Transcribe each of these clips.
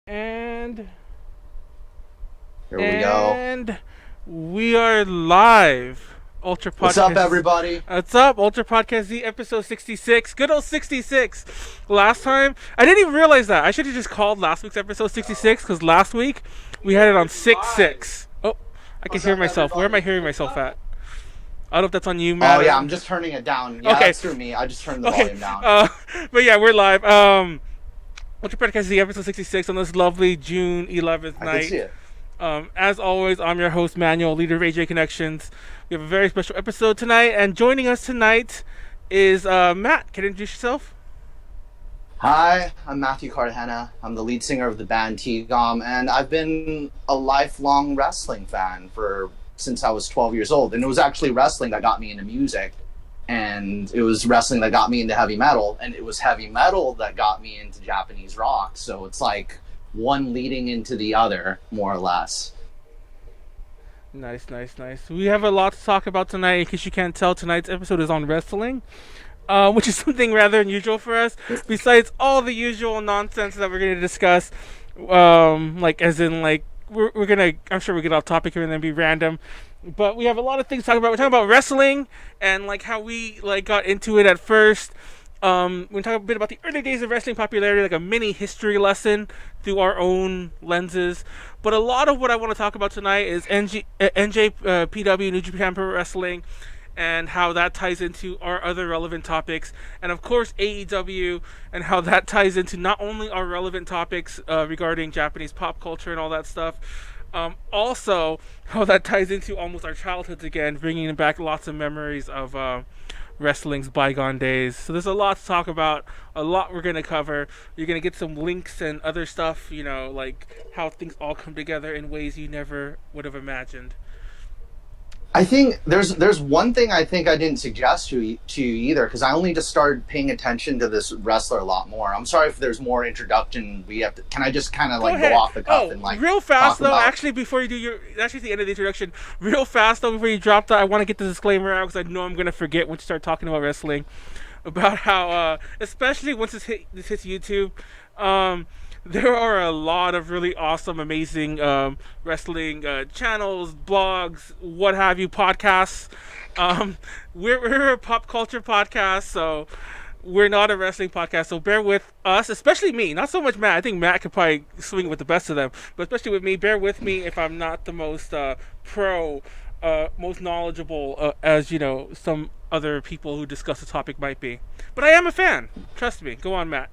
And Here we go. and we are live. Ultra What's up, Podcast. everybody? What's up, Ultra Podcast Z episode 66. Good old 66. Last time, I didn't even realize that. I should have just called last week's episode 66 because last week we had it on 6-6. Oh, I can What's hear up, myself. Where am I everybody? hearing myself at? I don't know if that's on you, Matt. Oh yeah, I'm just turning it down. Yeah, Okay. that's through me. I just turned the Okay. volume down. But yeah, we're live. Ultra Podcast Z episode 66 on this lovely June 11th I night. can see it. As always, I'm your host, Manuel, leader of AJ Connections. We have a very special episode tonight, and joining us tonight is Matt. Can you introduce yourself? Hi, I'm Matthew Cartagena. I'm the lead singer of the band T-Gom, and I've been a lifelong wrestling fan since I was 12 years old. And it was actually wrestling that got me into music, and it was wrestling that got me into heavy metal, and it was heavy metal that got me into Japanese rock. So it's like one leading into the other, more or less. Nice. We have a lot to talk about tonight. In case you can't tell, tonight's episode is on wrestling, which is something rather unusual for us. Besides all the usual nonsense that we're going to discuss, like as in like we're gonna, I'm sure we get off topic here and then be random, but we have a lot of things to talk about. We're talking about wrestling and like how we like got into it at first. We talk a bit about the early days of wrestling popularity, like a mini history lesson through our own lenses. But a lot of what I want to talk about tonight is NJPW, New Japan Pro Wrestling, and how that ties into our other relevant topics, and of course AEW, and how that ties into not only our relevant topics regarding Japanese pop culture and all that stuff, also how that ties into almost our childhoods again, bringing back lots of memories of wrestling's bygone days. So there's a lot to talk about, a lot we're going to cover. You're going to get some links and other stuff, you know, like how things all come together in ways you never would have imagined. I think there's one thing I think I didn't suggest to you either, because I only just started paying attention to this wrestler a lot more. I'm sorry if there's more introduction we have to. Can I just kind of like go off the cuff and like real fast though? about... Actually, before you do your, actually the end of the introduction, real fast though, before you drop that, I want to get the disclaimer out because I know I'm gonna forget when you start talking about wrestling, about how especially once this hits YouTube. There are a lot of really awesome, amazing wrestling channels, blogs, what have you, podcasts. We're a pop culture podcast, so we're not a wrestling podcast. So bear with us, especially me. Not so much Matt. I think Matt could probably swing with the best of them, but especially with me, bear with me if I'm not the most most knowledgeable as you know some other people who discuss the topic might be. But I am a fan. Trust me. Go on, Matt.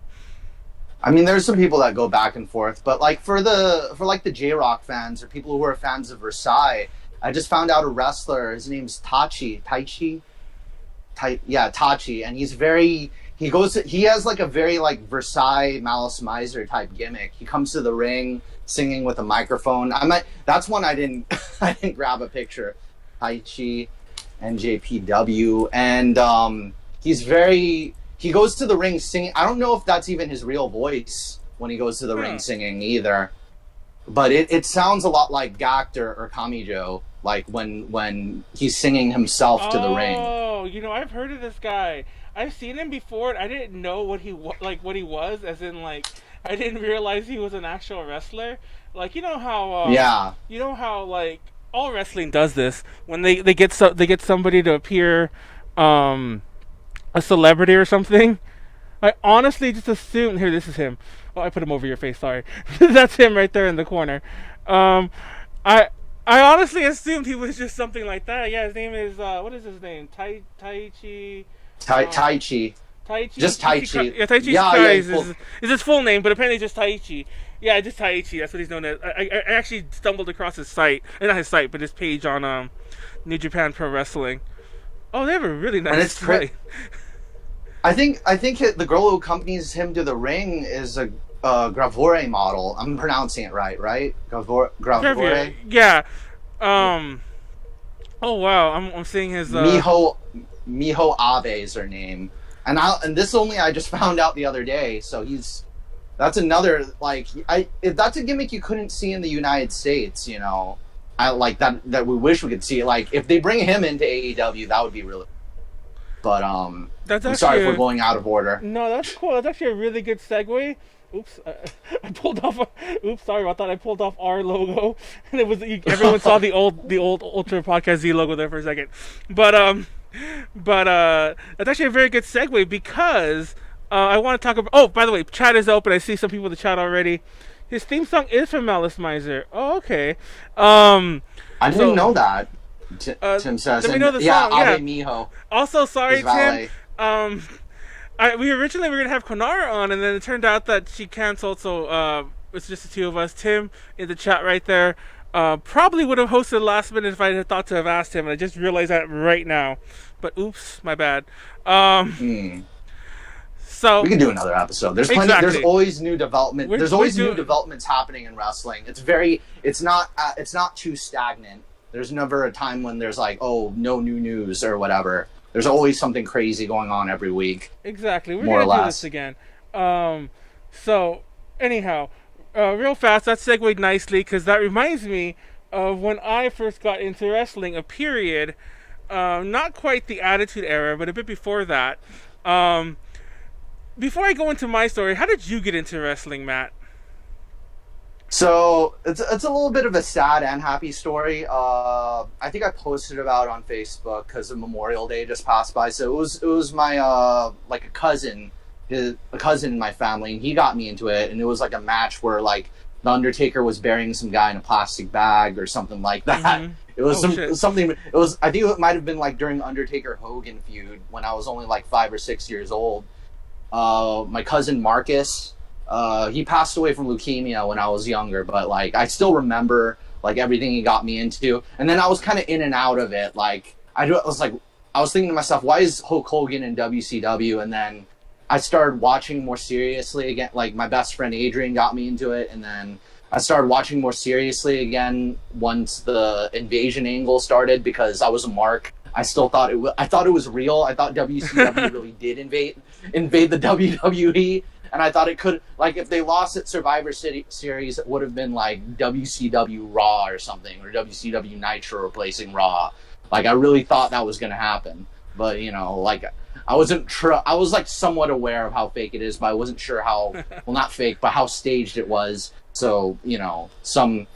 I mean, there's some people that go back and forth, but like for the J-Rock fans or people who are fans of Versailles, I just found out a wrestler. His name's Tachi, and he has like a very like Versailles Malice Miser type gimmick. He comes to the ring singing with a microphone. That's one I didn't I didn't grab a picture. Taichi, NJPW, and he goes to the ring singing. I don't know if that's even his real voice when he goes to the ring singing either. But it sounds a lot like Gact or Kamijo, like when he's singing himself to the ring. Oh, you know, I've heard of this guy. I've seen him before, and I didn't know what he was, as in like I didn't realize he was an actual wrestler. Like you know how like all wrestling does this when they get somebody to appear a celebrity or something. I honestly just assumed, here, this is him. Oh, I put him over your face, sorry. That's him right there in the corner. I honestly assumed he was just something like that. Yeah, his name is what is his name? Taichi. Taichi. Taichi. Just Taichi. Yeah, Taichi is his full name, but apparently just Taichi. Yeah, just Taichi. That's what he's known as. I actually stumbled across his site, not his site, but his page on New Japan Pro Wrestling. Oh, they have a really nice site. I think the girl who accompanies him to the ring is a Gravore model. I'm pronouncing it right? Gravore. Yeah. Oh wow, I'm seeing his. Miho Abe is her name, and this only I just found out the other day. So that's another like if that's a gimmick you couldn't see in the United States, you know. I like that we wish we could see. Like if they bring him into AEW, that would be really. But That's I'm sorry if we're actually going out of order. no, that's cool. That's actually a really good segue. Oops, I pulled off. Oops, sorry about that. I pulled off our logo, and it was everyone saw the old Ultra Podcast Z logo there for a second. But that's actually a very good segue because I want to talk about. Oh, by the way, chat is open. I see some people in the chat already. His theme song is from Malice Miser. Oh, okay. I didn't know that. Tim says, let me know the yeah, song. Yeah. Ave Mijo. Also, sorry, His valet. Tim. We originally were gonna have Konara on, and then it turned out that she canceled. So it's just the two of us. Tim in the chat right there. Probably would have hosted last minute if I had thought to have asked him, and I just realized that right now. But oops, my bad. So we could do another episode. There's plenty. Exactly. There's always new development. There's always new developments happening in wrestling. It's not too stagnant. There's never a time when there's like, oh, no new news or whatever. There's always something crazy going on every week. Exactly. We're more or gonna do less. this again. So anyhow, real fast, that segued nicely because that reminds me of when I first got into wrestling. A period, not quite the Attitude Era, but a bit before that. Before I go into my story, how did you get into wrestling, Matt? So it's a little bit of a sad and happy story. I think I posted about it on Facebook because Memorial Day just passed by. So it was my like a cousin in my family, and he got me into it. And it was like a match where like the Undertaker was burying some guy in a plastic bag or something like that. Mm-hmm. It was shit. something. It was, I think it might have been like during Undertaker Hogan feud when I was only like 5 or 6 years old. My cousin Marcus. He passed away from leukemia when I was younger, but like I still remember like everything he got me into. And then I was kind of in and out of it. Like I was thinking to myself, why is Hulk Hogan in WCW? And then I started watching more seriously again. Like my best friend Adrian got me into it, and then I started watching more seriously again once the invasion angle started because I was a mark. I still thought I thought it was real. I thought WCW really did invade the WWE. And I thought it could, like, if they lost at Survivor Series, it would have been like WCW Raw or something, or WCW Nitro replacing Raw. Like, I really thought that was going to happen. But, you know, like, I was like somewhat aware of how fake it is, but I wasn't sure how, well, not fake, but how staged it was. So, you know, some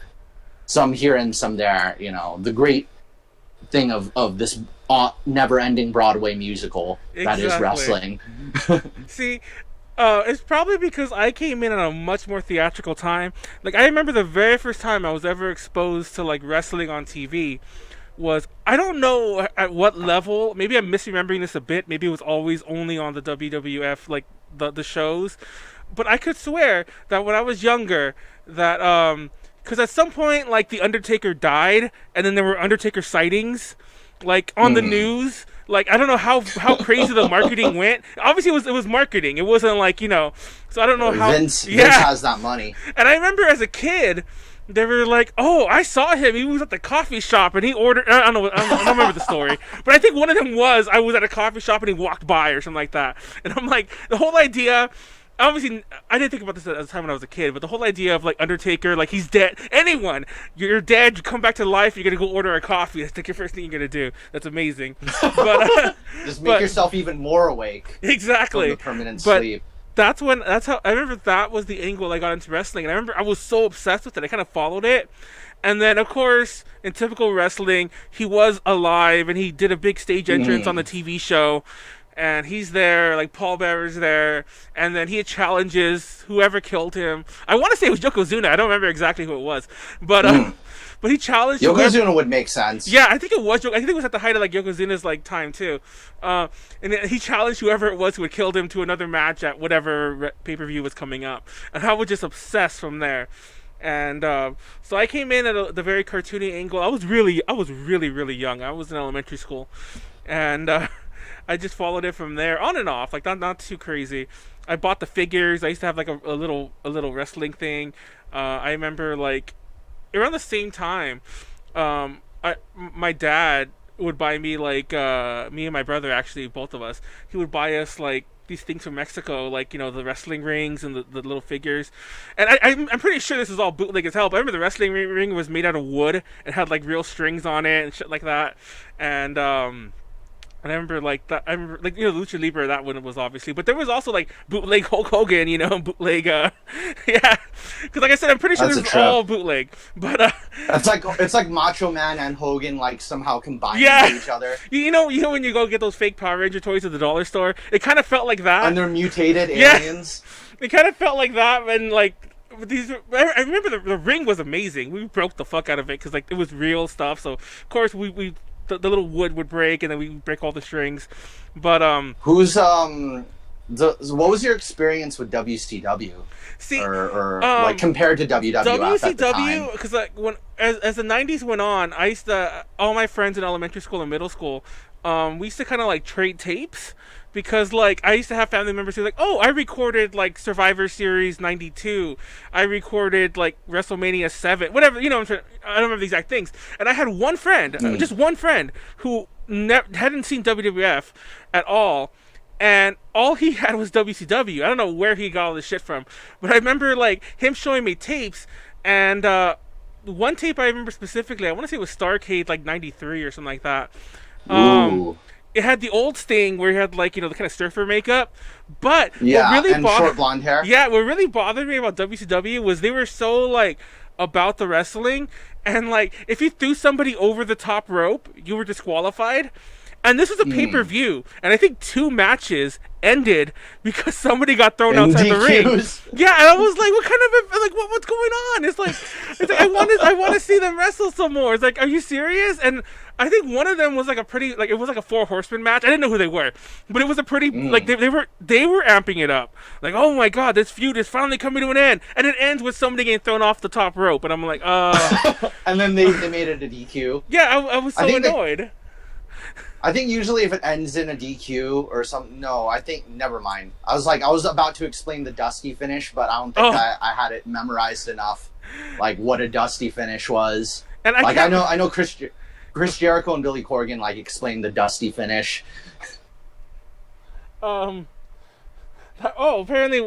here and some there, you know, the great thing of this never-ending Broadway musical that is wrestling. See, it's probably because I came in at a much more theatrical time. Like, I remember the very first time I was ever exposed to, like, wrestling on TV was, I don't know at what level, maybe I'm misremembering this a bit, maybe it was always only on the WWF, like, the shows, but I could swear that when I was younger, that, because at some point, like, The Undertaker died, and then there were Undertaker sightings, like, on the news. Like, I don't know how crazy the marketing went. Obviously, it was marketing. It wasn't like, you know, so I don't know how. Vince has that money. And I remember as a kid, they were like, oh, I saw him. He was at the coffee shop and he ordered, I don't remember the story. But I think one of them was, I was at a coffee shop and he walked by or something like that. And I'm like, the whole idea, obviously, I didn't think about this at the time when I was a kid, but the whole idea of, like, Undertaker, like, he's dead. Anyone, you're dead, you come back to life, you're going to go order a coffee. That's, like, your first thing you're going to do. That's amazing. But just make yourself even more awake. Exactly. From the permanent sleep. That's how, I remember that was the angle I got into wrestling. And I remember I was so obsessed with it, I kind of followed it. And then, of course, in typical wrestling, he was alive, and he did a big stage entrance on the TV show. And he's there, like, Paul Bearer's there, and then he challenges whoever killed him. I want to say it was Yokozuna. I don't remember exactly who it was, but he challenged Yokozuna would make sense. Yeah, I think it was. I think it was at the height of, like, Yokozuna's, like, time too. And he challenged whoever it was who had killed him to another match at whatever pay-per-view was coming up, and I was just obsessed from there. And so I came in at the very cartoony angle. I was really young. I was in elementary school, and I just followed it from there, on and off, like not too crazy. I bought the figures. I used to have like a little wrestling thing. I remember like around the same time, my dad would buy me like me and my brother, actually both of us. He would buy us like these things from Mexico, like, you know, the wrestling rings and the little figures. And I'm pretty sure this is all bootleg as hell, but I remember the wrestling ring was made out of wood and had like real strings on it and shit like that. And And I remember like that. I remember like Lucha Libre. That one was obviously, but there was also like bootleg Hulk Hogan. Bootleg. Yeah, because like I said, I'm pretty sure That's this a is trip. all bootleg. But It's like Macho Man and Hogan like somehow combined yeah, into each other, you know when you go get those fake Power Ranger toys at the dollar store, it kind of felt like and that. they're mutated Yeah, aliens. it kind of felt like that, and like these. I remember the ring was amazing. We broke the fuck out of it because like it was real stuff. So of course we the little wood would break, and then we break all the strings. But Who's what was your experience with WCW, see, or like um, compared to WWF at the WCW, time? because like when as the '90s went on, I used to all my friends in elementary school and middle school, we used to kind of like trade tapes because like I used to have family members who were like, oh, I recorded like Survivor Series '92, I recorded like WrestleMania 7, whatever, I don't remember the exact things, and I had one friend, just one friend who hadn't seen WWF at all, and all he had was WCW. I don't know where he got all this shit from, but I remember like him showing me tapes, and one tape I remember specifically. I want to say it was Starcade like '93 or something like that. Um, Ooh, it had the old Sting where he had like the kind of surfer makeup, but what yeah, really and bothered, short blonde hair. yeah, what really bothered me about WCW was they were so like about the wrestling, and like if you threw somebody over the top rope, you were disqualified. And this was a pay per Mm. view, and I think two matches ended because somebody got thrown And outside the ring. DQs. Yeah, and I was like, "What kind of like what's going on?" It's like I want to see them wrestle some more. It's like, are you serious? And I think one of them was like a pretty like it was like a four horseman match. I didn't know who they were, but it was a pretty like Mm. they were amping it up. Like, oh my god, this feud is finally coming to an end, and it ends with somebody getting thrown off the top rope, and I'm like, And then they made it a DQ. yeah, I was I so think they, annoyed. I think usually if it ends in a DQ or something, no, I think never mind. I was about to explain the Dusty finish, but I don't think Oh, I had it memorized enough, like what a Dusty finish was. and I Like can't. I know Chris Jericho and Billy Corgan like explained the Dusty finish. Um, Oh, apparently,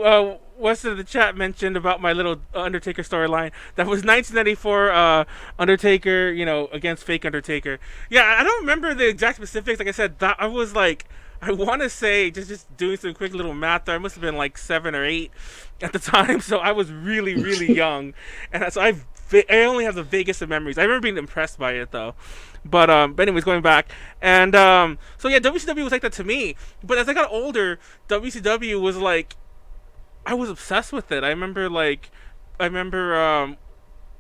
West of the chat mentioned about my little Undertaker storyline. That was 1994 Undertaker, against fake Undertaker. Yeah, I don't remember the exact specifics. Like I said, that I was like, I want to say just doing some quick little math there. I must have been like 7 or 8 at the time, so I was really really young, and so I only have the vaguest of memories. I remember being impressed by it though. But anyways, going back, and so yeah, WCW was like that to me. But as I got older, WCW was like I was obsessed with it. I remember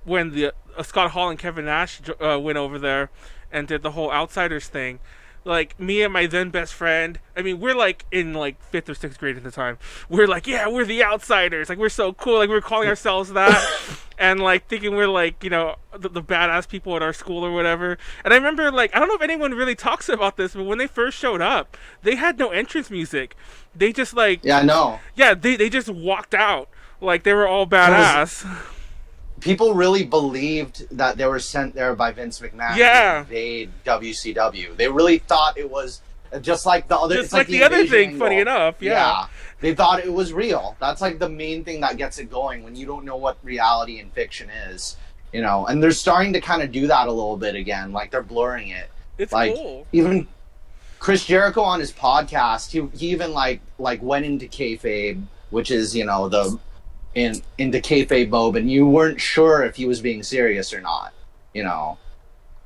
when the Scott Hall and Kevin Nash went over there and did the whole Outsiders thing. Like me and my then best friend, I mean, we're like in like fifth or sixth grade at the time. We're like, yeah, we're the Outsiders. Like we're so cool. Like we're calling ourselves that, and like thinking we're like the badass people at our school or whatever. And I remember like I don't know if anyone really talks about this, but when they first showed up, they had no entrance music. They just like Yeah, no, yeah, they just walked out like they were all because badass. people really believed that they were sent there by Vince McMahon to Yeah, invade WCW. They really thought it was just like the other. just It's like like the the other invasion thing. Funny angle. enough, yeah. Yeah, they thought it was real. That's like the main thing that gets it going when you don't know what reality and fiction is. And they're starting to kind of do that a little bit again. Like they're blurring it. It's Like cool. even Chris Jericho on his podcast, he even like went into kayfabe, which is into kayfabe mode, and you weren't sure if he was being serious or not. You know,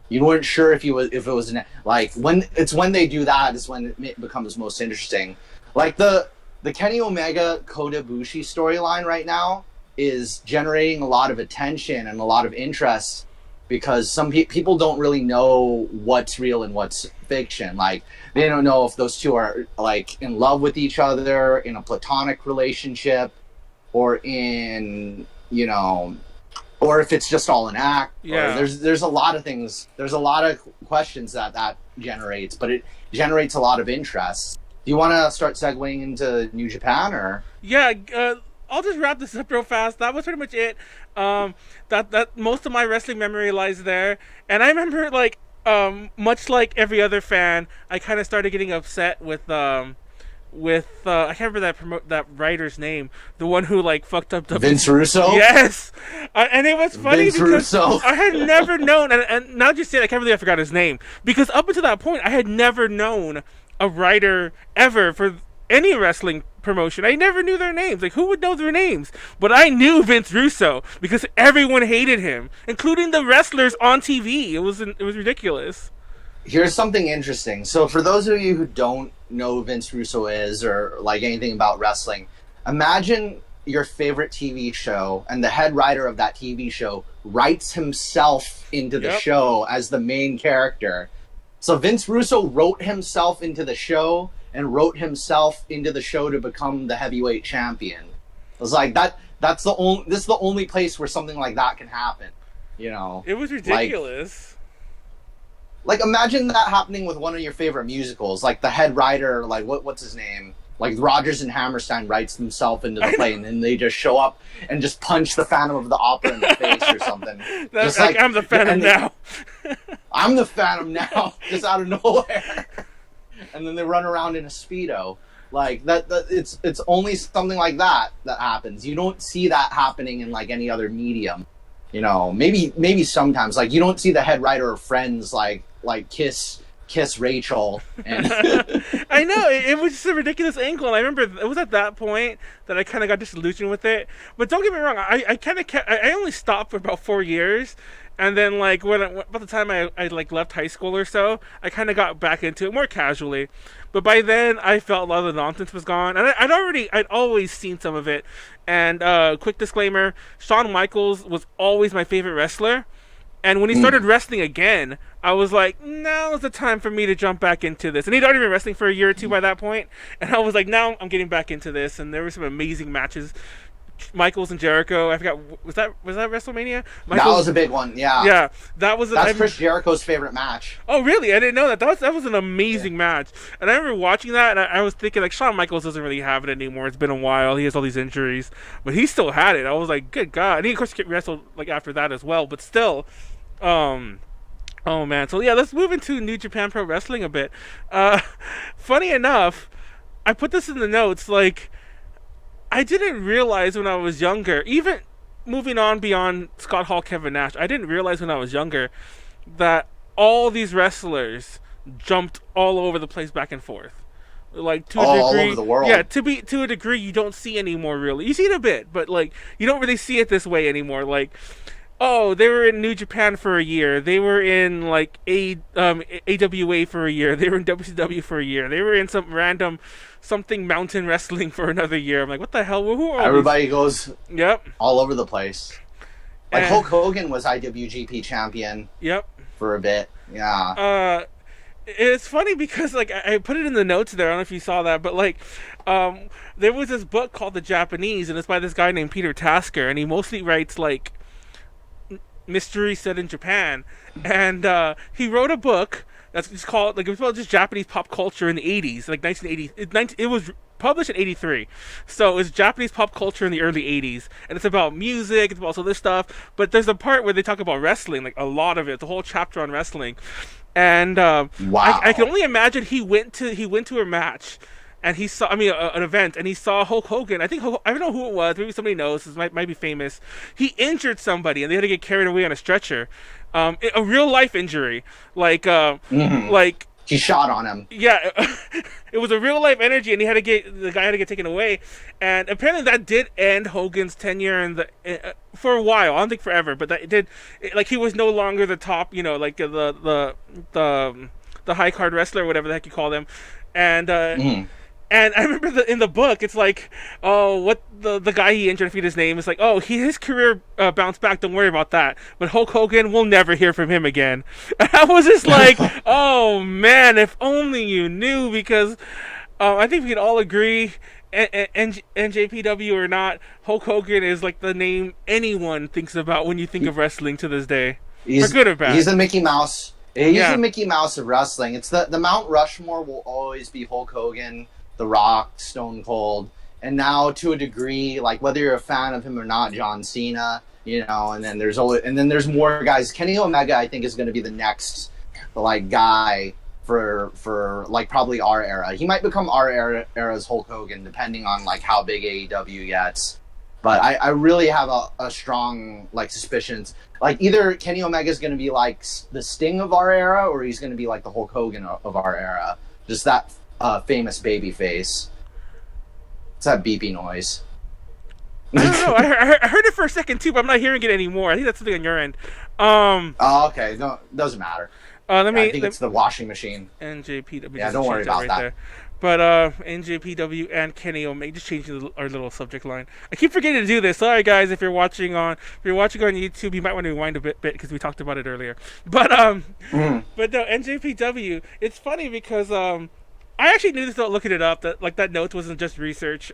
you weren't sure if it was like when they do that is when it becomes most interesting. Like the Kenny Omega Kota Ibushi storyline right now is generating a lot of attention and a lot of interest because some people don't really know what's real and what's fiction. Like they don't know if those two are like in love with each other, in a platonic relationship, or or if it's just all an act. Yeah. Or there's a lot of things. There's a lot of questions that generates, but it generates a lot of interest. Do you want to start segueing into New Japan or? Yeah, I'll just wrap this up real fast. That was pretty much it. That most of my wrestling memory lies there, and I remember much like every other fan, I kind of started getting upset with I can't remember that writer's name, the one who like fucked up Vince Russo. Yes, and it was funny Vince because Russo. I had never known, and now that you say it, I can't believe I forgot his name, because up until that point I had never known a writer ever for any wrestling promotion. I never knew their names. Like, who would know their names? But I knew Vince Russo because everyone hated him, including the wrestlers on TV. It was ridiculous. Here's something interesting. So for those of you who don't know who Vince Russo is or like anything about wrestling, imagine your favorite TV show and the head writer of that TV show writes himself into the show as the main character. So Vince Russo wrote himself into the show and wrote himself into the show to become the heavyweight champion. It was like this is the only place where something like that can happen. You know. It was ridiculous. Like, imagine that happening with one of your favorite musicals. Like, the head writer, like, what's his name? Like, Rodgers and Hammerstein writes himself into the play, and then they just show up and just punch the Phantom of the Opera in the face or something. That's like, I'm the Phantom now. I'm the Phantom now, just out of nowhere. And then they run around in a Speedo. Like, it's only something like that happens. You don't see that happening in, like, any other medium. You know, maybe sometimes, like, you don't see the head writer of Friends, like kiss Rachel. And I know, it was just a ridiculous angle, and I remember it was at that point that I kind of got disillusioned with it. But don't get me wrong, I only stopped for about 4 years, and then like about the time I like left high school or so, I kind of got back into it more casually. But by then, I felt a lot of the nonsense was gone, and I'd always seen some of it. And quick disclaimer: Shawn Michaels was always my favorite wrestler. And when he started wrestling again, I was like, now's the time for me to jump back into this. And he'd already been wrestling for a year or two by that point. And I was like, now I'm getting back into this. And there were some amazing matches. Michaels and Jericho. I forgot, was that WrestleMania? That was a big one, yeah. Yeah, that's Chris Jericho's favorite match. Oh, really? I didn't know that. That was an amazing match. And I remember watching that, and I was thinking, like, Shawn Michaels doesn't really have it anymore. It's been a while. He has all these injuries. But he still had it. I was like, good God. And he, of course, wrestled like after that as well. But still, oh, man. So, yeah, let's move into New Japan Pro Wrestling a bit. Funny enough, I put this in the notes, like, I didn't realize when I was younger, even moving on beyond Scott Hall, Kevin Nash, I didn't realize when I was younger that all these wrestlers jumped all over the place back and forth. Like, to a degree, all over the world. Yeah, to a degree you don't see anymore, really. You see it a bit, but like you don't really see it this way anymore. Like, oh, they were in New Japan for a year. They were in like AWA for a year. They were in WCW for a year. They were in some random something mountain wrestling for another year. I'm like, what the hell? Who are everybody goes Yep. all over the place. Like, Hulk Hogan was IWGP champion. Yep. For a bit. Yeah. It's funny because like I put it in the notes there. I don't know if you saw that, but like there was this book called The Japanese, and it's by this guy named Peter Tasker, and he mostly writes like mystery set in Japan. And he wrote a book that's called, like, it was about just Japanese pop culture in the 80s, like 1980. It was published in 83. So it's Japanese pop culture in the early 80s. And it's about music, it's about all this stuff. But there's a part where they talk about wrestling, like a lot of it, the whole chapter on wrestling. And wow. I can only imagine he went to a match. And he saw, an event, and he saw Hulk Hogan. I don't know who it was. Maybe somebody knows. This might be famous. He injured somebody, and they had to get carried away on a stretcher. A real life injury, like he shot on him. Yeah, it was a real life energy, and the guy had to get taken away. And apparently that did end Hogan's tenure for a while. I don't think forever, but that it did. Like, he was no longer the top, like the high card wrestler, whatever the heck you call them, and. And I remember in the book, it's like, oh, what the guy he injured, I forget his name, is like, oh, his career bounced back, don't worry about that. But Hulk Hogan, we'll never hear from him again. And I was just like, oh, man, if only you knew, because I think we can all agree, NJPW or not, Hulk Hogan is like the name anyone thinks about when you think of wrestling to this day. For good or bad. He's the Mickey Mouse. He's the Mickey Mouse of wrestling. It's the Mount Rushmore will always be Hulk Hogan, The Rock, Stone Cold, and now to a degree, like, whether you're a fan of him or not, John Cena, and then there's more guys. Kenny Omega, I think, is going to be the next, guy for like probably our era. He might become our era's Hulk Hogan, depending on like how big AEW gets. But I really have a strong like suspicions. Like either Kenny Omega is going to be like the Sting of our era, or he's going to be like the Hulk Hogan of our era. Just that famous baby face. It's that beepy noise. I don't know. I heard it for a second too, but I'm not hearing it anymore. I think that's something on your end. Oh, okay. No, doesn't matter. I think it's the washing machine. NJPW. Yeah, don't worry about that. There. But NJPW and Kenny Omega, just changing our little subject line. I keep forgetting to do this. Sorry, guys, if you're watching on YouTube, you might want to rewind a bit because we talked about it earlier. But but no, NJPW. It's funny because I actually knew this without looking it up. That like that note wasn't just research.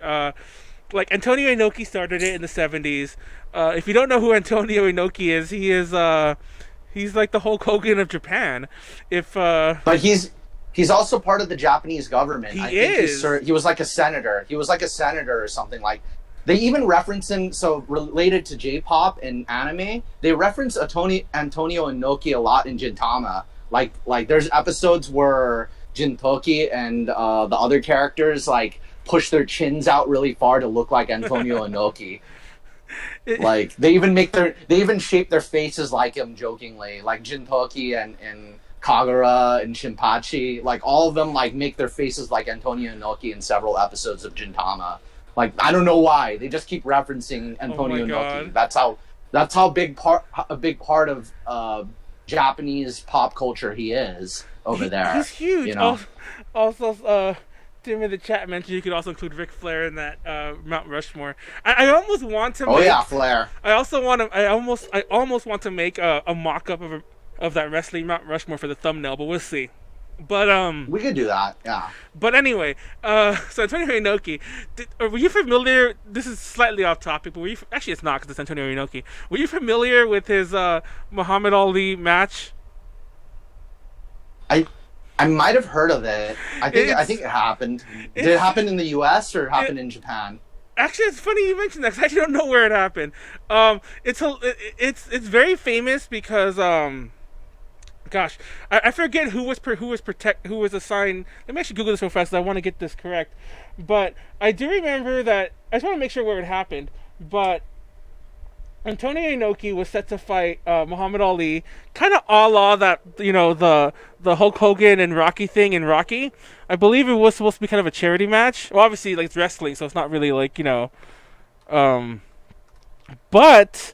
Like Antonio Inoki started it in the 70s. If you don't know who Antonio Inoki is, he's like the Hulk Hogan of Japan. But he's also part of the Japanese government. He is. He was like a senator. He was like a senator or something. Like they even reference him. So related to J-pop and anime, they reference Antonio Inoki a lot in Gintama. Like there's episodes where Jintoki and the other characters like push their chins out really far to look like Antonio Inoki. Like they even shape their faces like him jokingly, like Jintoki and Kagura and Shinpachi, like all of them like make their faces like Antonio Inoki in several episodes of Gintama. Like I don't know why, they just keep referencing Antonio Inoki. That's how a big part of Japanese pop culture he is over there. He's huge. You know? Also, Tim in the chat mentioned you could also include Ric Flair in that Mount Rushmore. I almost want to. Flair. I almost want to make a mock-up of that wrestling Mount Rushmore for the thumbnail, but we'll see. But we could do that, yeah. But anyway, so Antonio Inoki, were you familiar? This is slightly off topic, but actually it's not because it's Antonio Inoki. Were you familiar with his Muhammad Ali match? I might have heard of it. I think it happened. Did it happen in the U.S. or happen in Japan? Actually, it's funny you mentioned that because I actually don't know where it happened. It's very famous because gosh, I forget who was assigned. Let me actually Google this real fast. I want to get this correct, but I do remember that. I just want to make sure where it happened. But Antonio Inoki was set to fight Muhammad Ali, kind of a la that, you know, the Hulk Hogan and Rocky thing in Rocky. I believe it was supposed to be kind of a charity match. Well, obviously, like, it's wrestling, so it's not really like, you know, but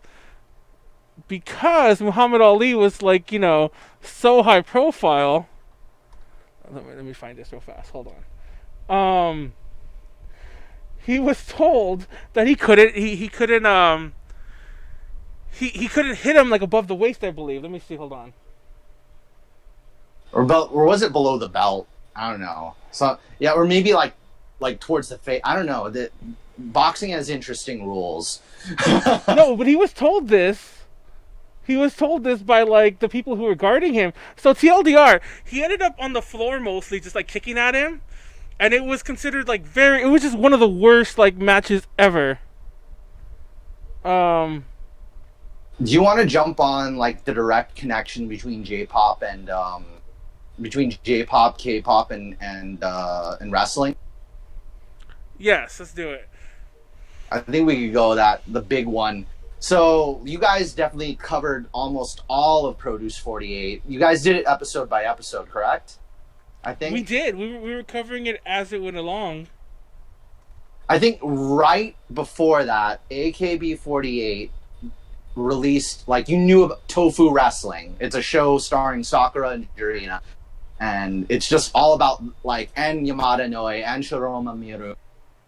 because Muhammad Ali was like, you know, so high profile. Let me find this real fast. Hold on. He was told that he couldn't hit him like above the waist, I believe. Let me see. Hold on. Or was it below the belt? I don't know. So yeah, or maybe like towards the face. I don't know. That boxing has interesting rules. No, but he was told this. He was told this by like the people who were guarding him. So TLDR, he ended up on the floor mostly, just like kicking at him, and it was considered like it was just one of the worst like matches ever. Do you want to jump on like the direct connection between J-pop and K-pop, and wrestling? Yes, let's do it. I think we could go the big one. So you guys definitely covered almost all of Produce 48. You guys did it episode by episode, correct? I think we did. We were covering it as it went along. I think right before that, AKB 48 released, like, you knew about Tofu Wrestling. It's a show starring Sakura and Jurina, and it's just all about like and Yamada Noi and Shiroma Miru,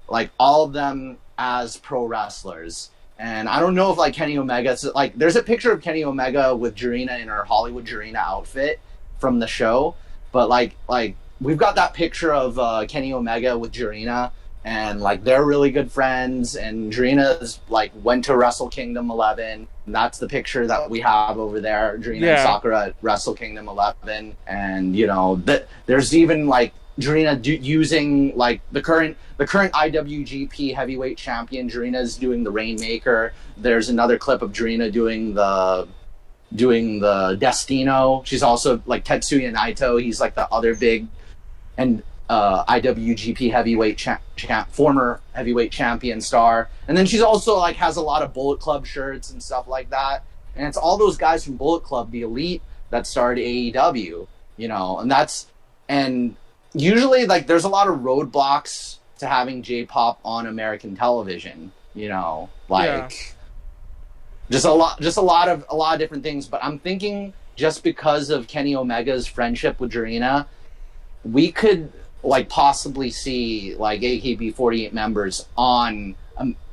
like all of them as pro wrestlers. And I don't know if like Kenny Omega, like there's a picture of Kenny Omega with Jurina in her Hollywood Jurina outfit from the show, but like we've got that picture of Kenny Omega with Jurina, and like they're really good friends, and Jurina's like went to Wrestle Kingdom 11. And that's the picture that we have over there, Jurina and Sakura at Wrestle Kingdom 11. And you know that there's even like Jurina using like the current IWGP heavyweight champion. Jurina's doing the Rainmaker. There's another clip of Jurina doing the doing the Destino. She's also like Tetsuya Naito. He's like the other big and IWGP heavyweight former heavyweight champion star. And then she's also like has a lot of Bullet Club shirts and stuff like that. And it's all those guys from Bullet Club, the elite, that started AEW, you know, and usually like there's a lot of roadblocks to having J-pop on American television, you know, like just a lot of different things. But I'm thinking just because of Kenny Omega's friendship with Jarena, we could like possibly see like AKB48 members on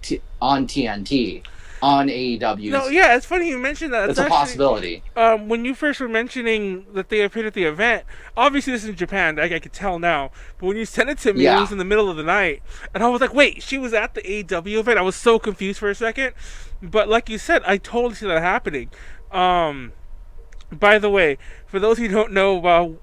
TNT. On AEW. No, yeah, it's funny you mentioned that. It's a possibility. When you first were mentioning that they appeared at the event, obviously this is in Japan, I could tell now, but when you sent it to me, it was in the middle of the night, and I was like, wait, she was at the AEW event? I was so confused for a second, but like you said, I totally see that happening. By the way, for those who don't know,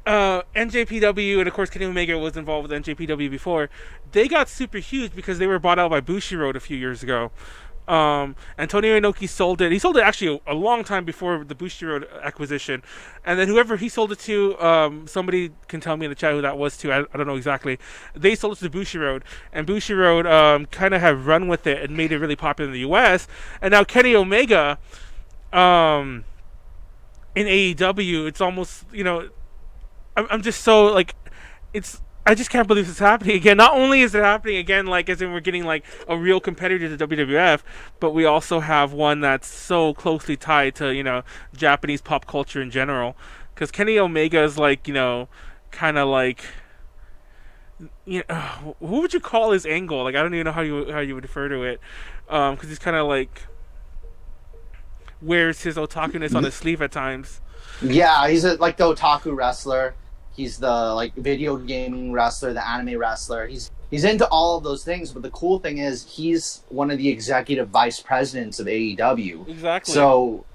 NJPW, and of course Kenny Omega was involved with NJPW before, they got super huge because they were bought out by Bushiroad a few years ago. Antonio Inoki sold it. He sold it actually a long time before the Bushiroad acquisition. And then whoever he sold it to, somebody can tell me in the chat who that was to. I don't know exactly. They sold it to Bushiroad. And Bushiroad kind of have run with it and made it really popular in the US. And now Kenny Omega in AEW, it's almost, you know, I'm just so like, I just can't believe it's happening again. Not only is it happening again, like as in we're getting like a real competitor to WWF, but we also have one that's so closely tied to, you know, Japanese pop culture in general. Because Kenny Omega is like, you know, kind of like, you know, who would you call his angle? Like I don't even know how you would refer to it, because he's kind of like wears his otakuness on his sleeve at times. Yeah, he's like the otaku wrestler. He's the like video gaming wrestler, the anime wrestler. He's into all of those things. But the cool thing is he's one of the executive vice presidents of AEW. Exactly. So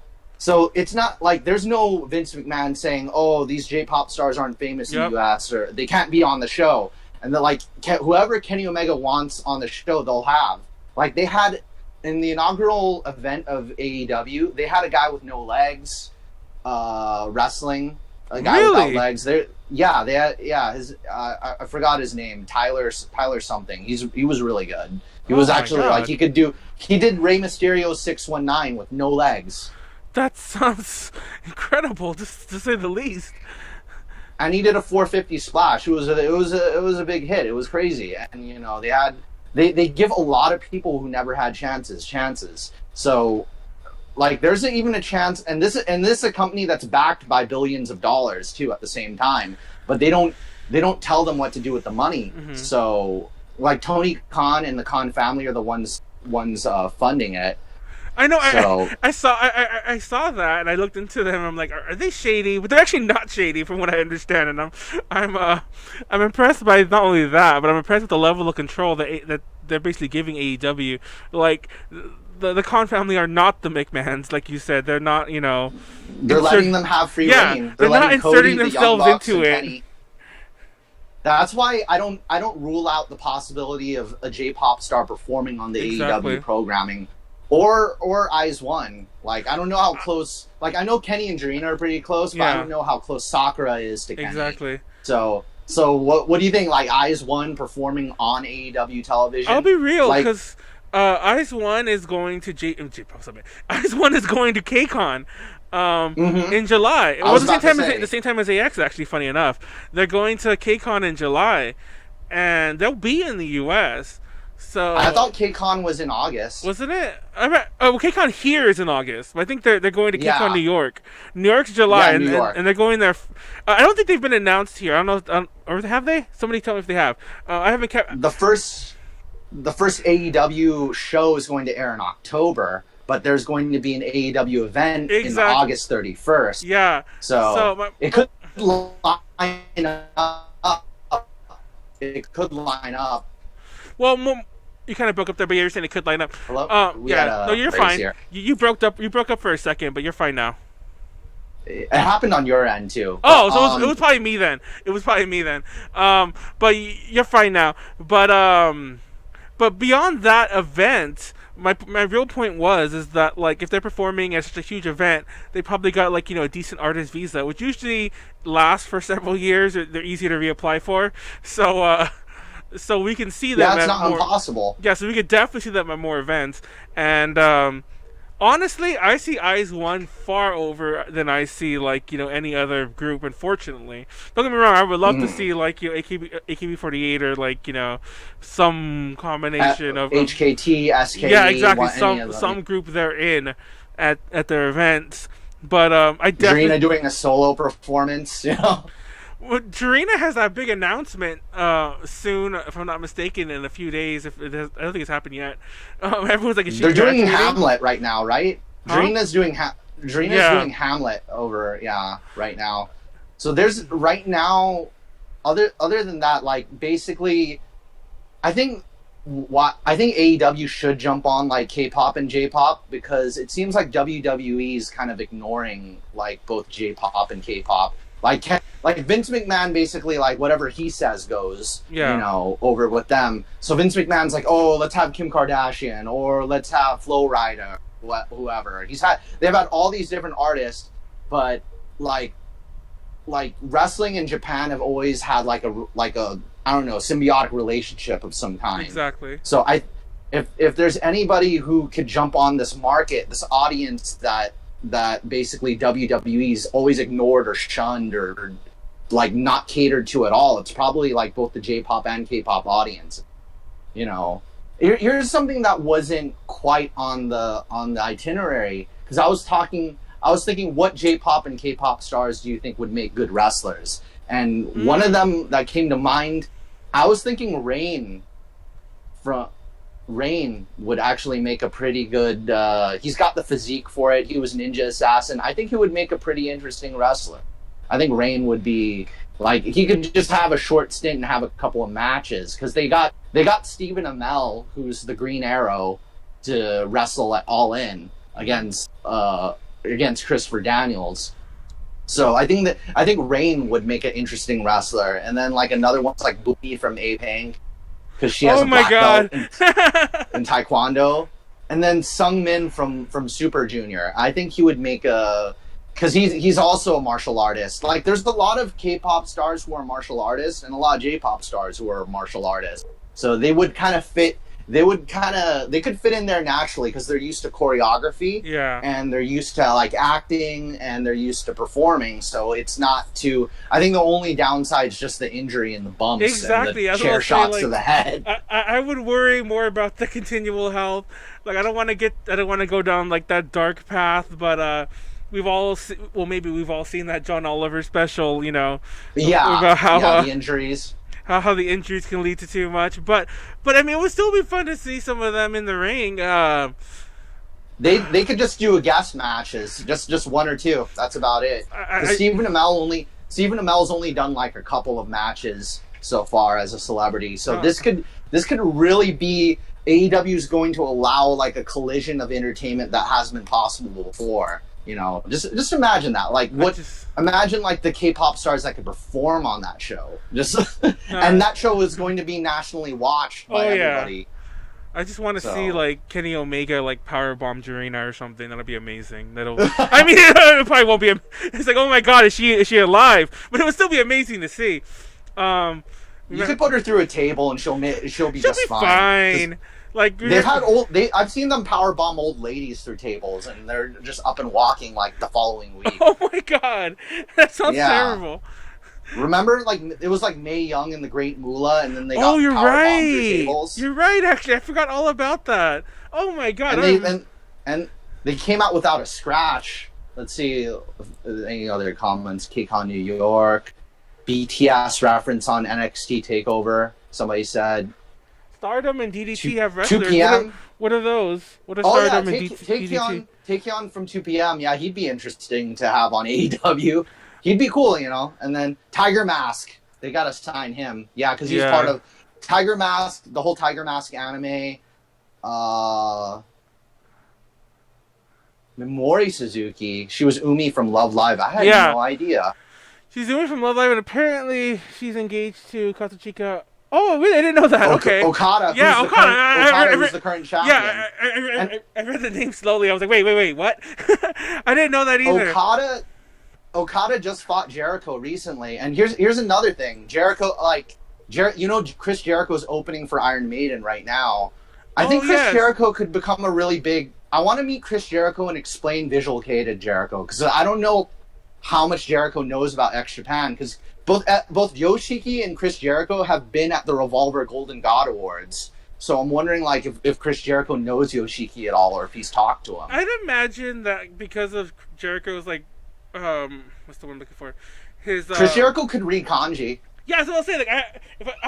it's not like there's no Vince McMahon saying, "Oh, these J-pop stars aren't famous in the US or they can't be on the show." And they're like, whoever Kenny Omega wants on the show, they'll have. Like they had in the inaugural event of AEW, they had a guy with no legs wrestling. A guy without legs. I forgot his name. Tyler something. He was really good. He was actually like he did Rey Mysterio 619 with no legs. That sounds incredible, just to say the least. And he did a 450 splash. It was a big hit. It was crazy. And you know, they give a lot of people who never had chances. So like there's even a chance, and this is a company that's backed by billions of dollars too at the same time, but they don't tell them what to do with the money. Mm-hmm. So like Tony Khan and the Khan family are the ones funding it. I know. So, I saw that, and I looked into them. And I'm like, are they shady? But they're actually not shady, from what I understand. And I'm impressed by not only that, but I'm impressed with the level of control that they're basically giving AEW. Like the Khan family are not the McMahons, like you said. They're not, you know. They're letting them have free reign. They're not inserting themselves into it. Kenny. That's why I don't rule out the possibility of a J-pop star performing on the AEW programming. Or Eyes One. Like, I don't know how close... Like, I know Kenny and Jarena are pretty close, but I don't know how close Sakura is to Kenny. Exactly. So what do you think? Like, Eyes One performing on AEW television? I'll be real, because Eyes One is going to Eyes One is going to KCON in July. It was the same time as AX, actually, funny enough. They're going to KCON in July, and they'll be in the US. So I thought KCON was in August. Wasn't it? KCON here is in August. But I think they're going to KCON New York. New York's July, New York. And they're going there. I don't think they've been announced here. I don't know, or have they? Somebody tell me if they have. I haven't kept. The first AEW show is going to air in October, but there's going to be an AEW event in August 31st. Yeah. So it could line up. It could line up. Well, you kind of broke up there, but you're saying it could line up. Hello? No, you're fine. You broke up for a second, but you're fine now. It happened on your end too. Oh, so it was probably me then. But you're fine now. But But beyond that event, my real point is that like if they're performing at such a huge event, they probably got like a decent artist visa, which usually lasts for several years. They're easy to reapply for. So so we can see them Yeah, it's at not more. impossible. Yeah, so we could definitely see them at more events. And honestly, I see Eyes One far over than I see like any other group. Unfortunately, don't get me wrong. I would love to Mhm. see like AKB48 or like some combination of HKT, yeah, SKE, exactly, any of some them. group they're in at their events. But I Drina definitely. doing a solo performance, you know. Well, Tarina has that big announcement soon, if I'm not mistaken, in a few days. If it has, I don't think it's happened yet. Everyone's like, "Is she They're doing graduating?" Hamlet right now, right? Huh? Drina's Yeah. doing Hamlet over, yeah, right now. So there's right now, other than that, like basically, I think I think AEW should jump on like K-pop and J-pop, because it seems like WWE is kind of ignoring like both J-pop and K-pop. Like Vince McMahon basically, like whatever he says goes, Yeah. over with them. So Vince McMahon's like, oh, let's have Kim Kardashian, or let's have Flo Rida, whoever. They've had all these different artists, but like wrestling in Japan have always had like a I don't know, symbiotic relationship of some kind. Exactly. So if there's anybody who could jump on this market, this audience that basically WWE's always ignored or shunned or like not catered to at all, it's probably like both the J-pop and K-pop audience. Here's something that wasn't quite on the itinerary, because I was thinking, what J-pop and K-pop stars do you think would make good wrestlers? And one of them that came to mind, I was thinking Rain would actually make a pretty good. He's got the physique for it. He was Ninja Assassin. I think he would make a pretty interesting wrestler. I think Rain would be like, he could just have a short stint and have a couple of matches, because they got Stephen Amell, who's the Green Arrow, to wrestle at All In against Christopher Daniels. So I think Rain would make an interesting wrestler, and then like another one's like Booty from A-Pink, because she has Oh a my black god. belt in Taekwondo, and then Sung Min from Super Junior. I think he would make because he's also a martial artist. Like there's a lot of K-pop stars who are martial artists, and a lot of J-pop stars who are martial artists. So they would kind of fit. They could fit in there naturally, because they're used to choreography, Yeah. and they're used to like acting, and they're used to performing. So it's not too. I think the only downside is just the injury and the bumps Exactly. and That's the what chair I'll say, shots to the head. I would worry more about the continual health. Like I don't want to go down like that dark path, but maybe we've all seen that John Oliver special, Yeah, about how the injuries. how the injuries can lead to too much. But I mean, it would still be fun to see some of them in the ring. They could just do a guest matches, just one or two. That's about it. Stephen Amell's only done like a couple of matches so far as a celebrity. So this could really be, AEW is going to allow like a collision of entertainment that hasn't been possible before. Just imagine that. Like imagine like the K-pop stars that could perform on that show. And that show is going to be nationally watched by everybody. I just want to see like Kenny Omega like powerbomb Jarena or something. That'll be amazing. I mean, it probably won't be. It's like, oh my god, is she alive? But it would still be amazing to see. You could put her through a table and she'll be just fine. Like I've seen them power bomb old ladies through tables, and they're just up and walking like the following week. Oh my god, that sounds terrible. Remember, like it was like Mae Young and the Great Moolah, and then they got oh, you're power bombed through right. tables. You're right. Actually, I forgot all about that. Oh my god. And they came out without a scratch. Let's see any other comments. KCON New York, BTS reference on NXT Takeover. Somebody said. Stardom and DDT have wrestlers. 2 p.m. What are those? What are Stardom and DDT? Takeon from 2 p.m. Yeah, he'd be interesting to have on AEW. He'd be cool, And then Tiger Mask. They got to sign him. Yeah, because he's part of Tiger Mask, the whole Tiger Mask anime. Mimori Suzuki. She was Umi from Love Live. I had no idea. She's Umi from Love Live, and apparently she's engaged to Katsuchika Oh, really? I didn't know that. Okay. Okada. Yeah, Who's Okada. who's the current champion. Yeah, I read the name slowly. I was like, wait, what? I didn't know that either. Okada just fought Jericho recently, and here's another thing. Jericho, Chris Jericho's opening for Iron Maiden right now. I think Chris Jericho could become a really big. I want to meet Chris Jericho and explain Visual K to Jericho, because I don't know how much Jericho knows about X Japan, because both Yoshiki and Chris Jericho have been at the Revolver Golden God Awards. So I'm wondering, like, if Chris Jericho knows Yoshiki at all, or if he's talked to him. I'd imagine that because of Jericho's, like, what's the one I'm looking for? His Chris Jericho could read kanji. Yeah, so I'll say, like, I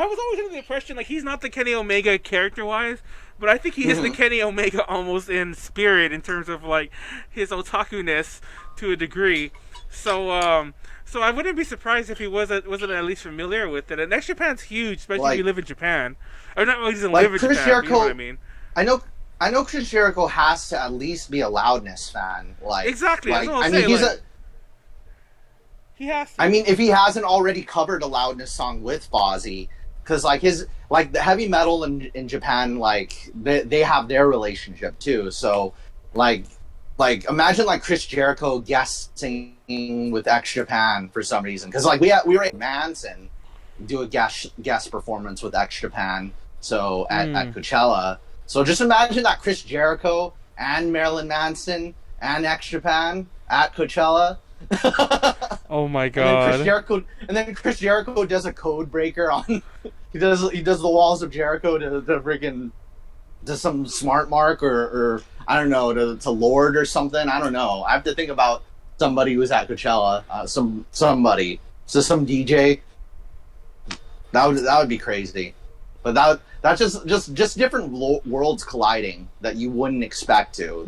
was always under the impression, like, he's not the Kenny Omega character-wise, but I think he is the Kenny Omega almost in spirit, in terms of, like, his otaku-ness to a degree. So I wouldn't be surprised if he wasn't at least familiar with it. And X Japan's huge, especially if you live in Japan. Or not really doesn't live in Chris Japan, Jericho, you know what I mean? I know Chris Jericho has to at least be a Loudness fan. Like, exactly. Like, I mean, he has to. I mean, if he hasn't already covered a Loudness song with Fozzy, because the heavy metal in Japan, like they have their relationship too. So like imagine like Chris Jericho guest singing with X Japan for some reason, because like we were at Manson do a guest performance with X Japan, so at Coachella. So just imagine that Chris Jericho and Marilyn Manson and X Japan at Coachella. Oh my god! And then Chris Jericho does a code breaker on. he does the walls of Jericho to freaking to some smart mark or I don't know to Lord or something. I don't know. I have to think about somebody who's at Coachella. Somebody. So some DJ. That would be crazy. But that's just different worlds colliding that you wouldn't expect to.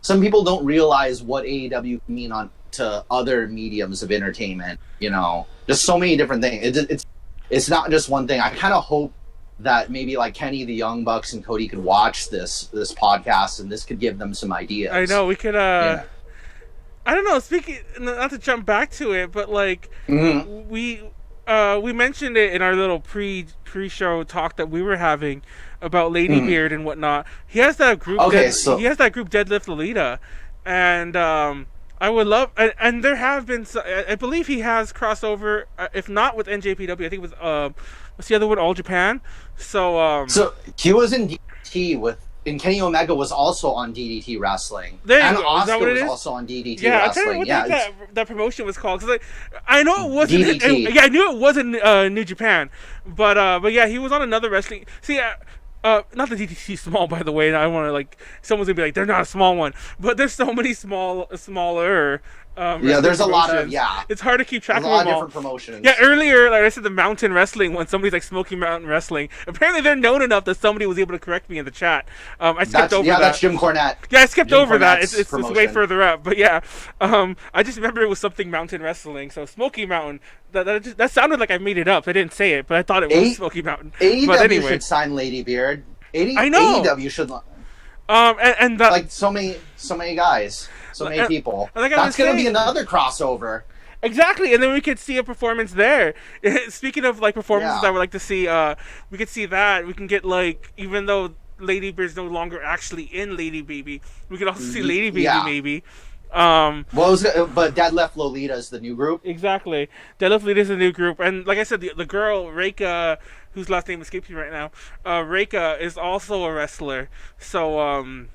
Some people don't realize what AEW can mean to other mediums of entertainment. You know, just so many different things. It's not just one thing. I kind of hope that maybe like Kenny, the Young Bucks, and Cody could watch this podcast, and this could give them some ideas. I know we could. Yeah. I don't know. Speaking, not to jump back to it, but like we mentioned it in our little pre-show talk that we were having about Lady Beard and whatnot. He has that group. He has that group Deadlift Lolita, and I would love. And there have been. I believe he has crossover, if not with NJPW. I think with what's the other one? All Japan. So he was in DDT and Kenny Omega was also on DDT Wrestling. There you and go. Oscar was also on DDT Wrestling. Wrestling. I'm trying to remember what that promotion was called. Cause I know it wasn't. DDT. I knew it wasn't New Japan, but yeah, he was on another wrestling. See, not the DDT small, by the way. And I want to like someone's gonna be like, they're not a small one, but there's so many smaller. There's a lot of It's hard to keep track of them all. A lot of different promotions. Yeah, earlier, like I said, the Mountain Wrestling one. Somebody's like Smoky Mountain Wrestling. Apparently, they're known enough that somebody was able to correct me in the chat. I skipped over that. Yeah, that's Jim Cornette. Yeah, I skipped over that. It's way further up. But yeah, I just remember it was something Mountain Wrestling. So Smoky Mountain. That sounded like I made it up. I didn't say it, but I thought it was Smoky Mountain. AEW but anyway, should sign Lady Beard. I know. AEW should. And like so many guys. So many people. That's going to be another crossover. Exactly, and then we could see a performance there. Speaking of like performances I would like to see, we could see that. We can get like, even though Lady Beard's no longer actually in Lady Baby, we could also see Lady Baby maybe. But Deadlift Lolita is the new group. Exactly, Deadlift Lolita is the new group, and like I said, the girl Reika, whose last name escapes me right now, Reika is also a wrestler. So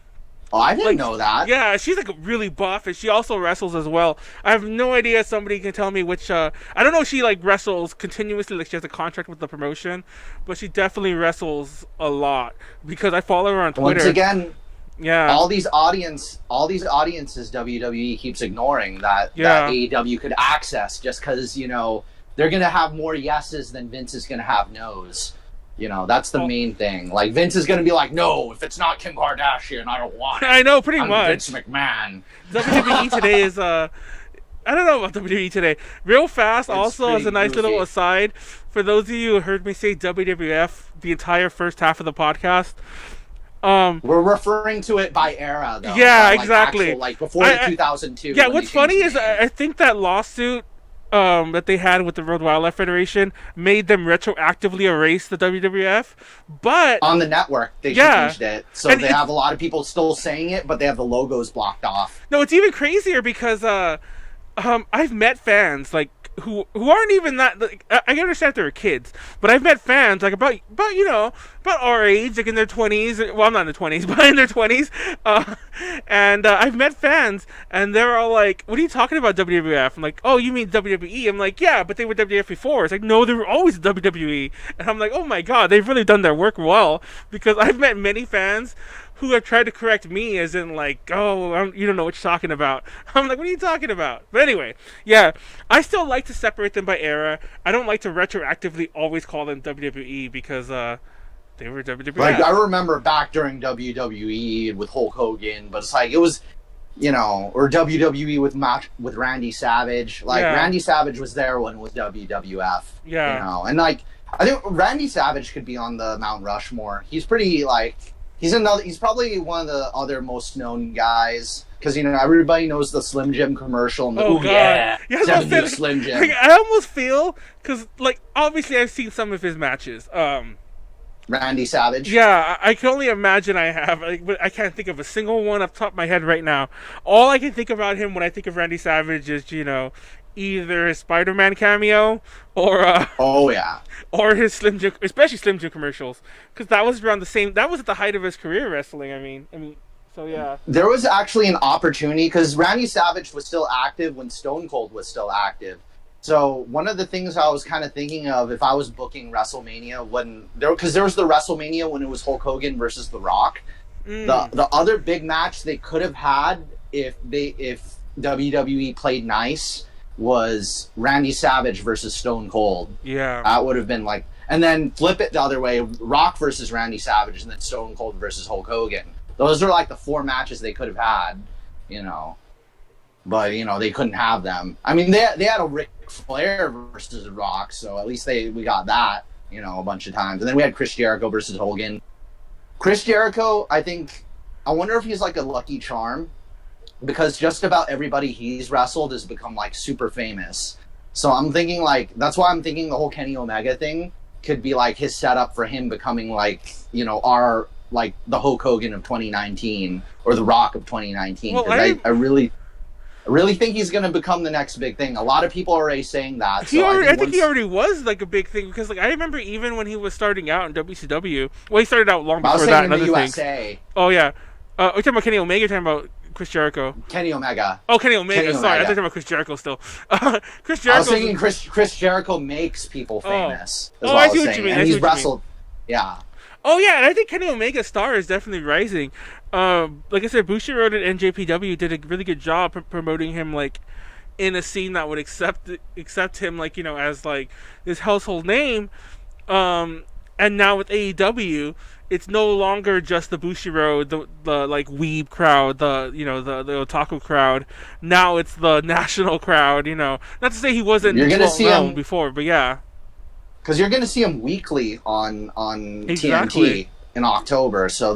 Oh, I didn't know that. Yeah, she's like really buff, and she also wrestles as well. I have no idea. Somebody can tell me which. I don't know if she like wrestles continuously, like she has a contract with the promotion, but she definitely wrestles a lot because I follow her on Twitter. Once again, yeah, all these audiences WWE keeps ignoring that AEW could access just because they're gonna have more yeses than Vince is gonna have nos. That's the main thing. Like, Vince is going to be like, no, if it's not Kim Kardashian, I don't want it. I know, pretty much. Vince McMahon. WWE today is, I don't know about WWE today. Real fast, it's also, as a nice little aside, for those of you who heard me say WWF the entire first half of the podcast, we're referring to it by era, though. Yeah, like exactly. Actual, like before 2002. Yeah, what's funny is I think that lawsuit that they had with the World Wildlife Federation made them retroactively erase the WWF. But On the network, they yeah, changed it. So and they have a lot of people still saying it, but they have the logos blocked off. no, it's even crazier because I've met fans like who aren't even that. Like, I understand if they were kids, but I've met fans like about about our age, like in their 20s. Well, I'm not in their 20s, but in their 20s. And I've met fans, and they're all like, "What are you talking about, WWF?" I'm like, "Oh, you mean WWE?" I'm like, "Yeah, but they were WWF before." It's like, "No, they were always WWE." And I'm like, "Oh my god, they've really done their work well," because I've met many fans who have tried to correct me as in like, oh, you don't know what you're talking about. I'm like, what are you talking about? But anyway, yeah, I still like to separate them by era. I don't like to retroactively always call them WWE because they were WWF. Like I remember back during WWE with Hulk Hogan, but it's like it was, or WWE with Randy Savage. Like Randy Savage was there when it was WWF. Yeah. And like I think Randy Savage could be on the Mount Rushmore. He's pretty like. He's probably one of the other most known guys because everybody knows the Slim Jim commercial. And oh god, yeah, Slim Jim. Like, I almost feel because like obviously I've seen some of his matches. Randy Savage. Yeah, I can only imagine I have, but I can't think of a single one off the top of my head right now. All I can think about him when I think of Randy Savage is either his Spider-Man cameo or or his Slim Jim, especially Slim Jim commercials, because that was around the same. That was at the height of his career wrestling. I mean, so yeah. There was actually an opportunity because Randy Savage was still active when Stone Cold was still active. So one of the things I was kind of thinking of if I was booking WrestleMania because there was the WrestleMania when it was Hulk Hogan versus The Rock. The other big match they could have had if WWE played nice was Randy Savage versus Stone Cold. Yeah. That would have been like, and then flip it the other way, Rock versus Randy Savage, and then Stone Cold versus Hulk Hogan. Those are like the 4 matches they could have had, but they couldn't have them. I mean, they had a Ric Flair versus Rock, so at least we got that, a bunch of times. And then we had Chris Jericho versus Hogan. Chris Jericho, I wonder if he's like a lucky charm. Because just about everybody he's wrestled has become like super famous. So I'm thinking that's why I'm thinking the whole Kenny Omega thing could be like his setup for him becoming like, our like the Hulk Hogan of 2019 or the Rock of 2019. Well, I really think he's going to become the next big thing. A lot of people are already saying that. I think he already was like a big thing because like I remember even when he was starting out in WCW. Well, he started out long before that. In the USA. Oh yeah. We're talking about Kenny Omega. Talking about Chris Jericho. Kenny Omega. Oh, Kenny Omega. Sorry, I thought you were talking about Chris Jericho still. Chris Jericho. I was thinking Chris Jericho makes people famous. I see what you mean. And he's wrestled. Yeah. Oh yeah, and I think Kenny Omega's star is definitely rising. Like I said, Bushiroad and NJPW did a really good job promoting him like in a scene that would accept him like as like this household name. And now with AEW, it's no longer just the Bushiroad, the like weeb crowd, the otaku crowd. Now it's the national crowd. Not to say he wasn't known before, but yeah. Because you're going to see him weekly on TNT in October, so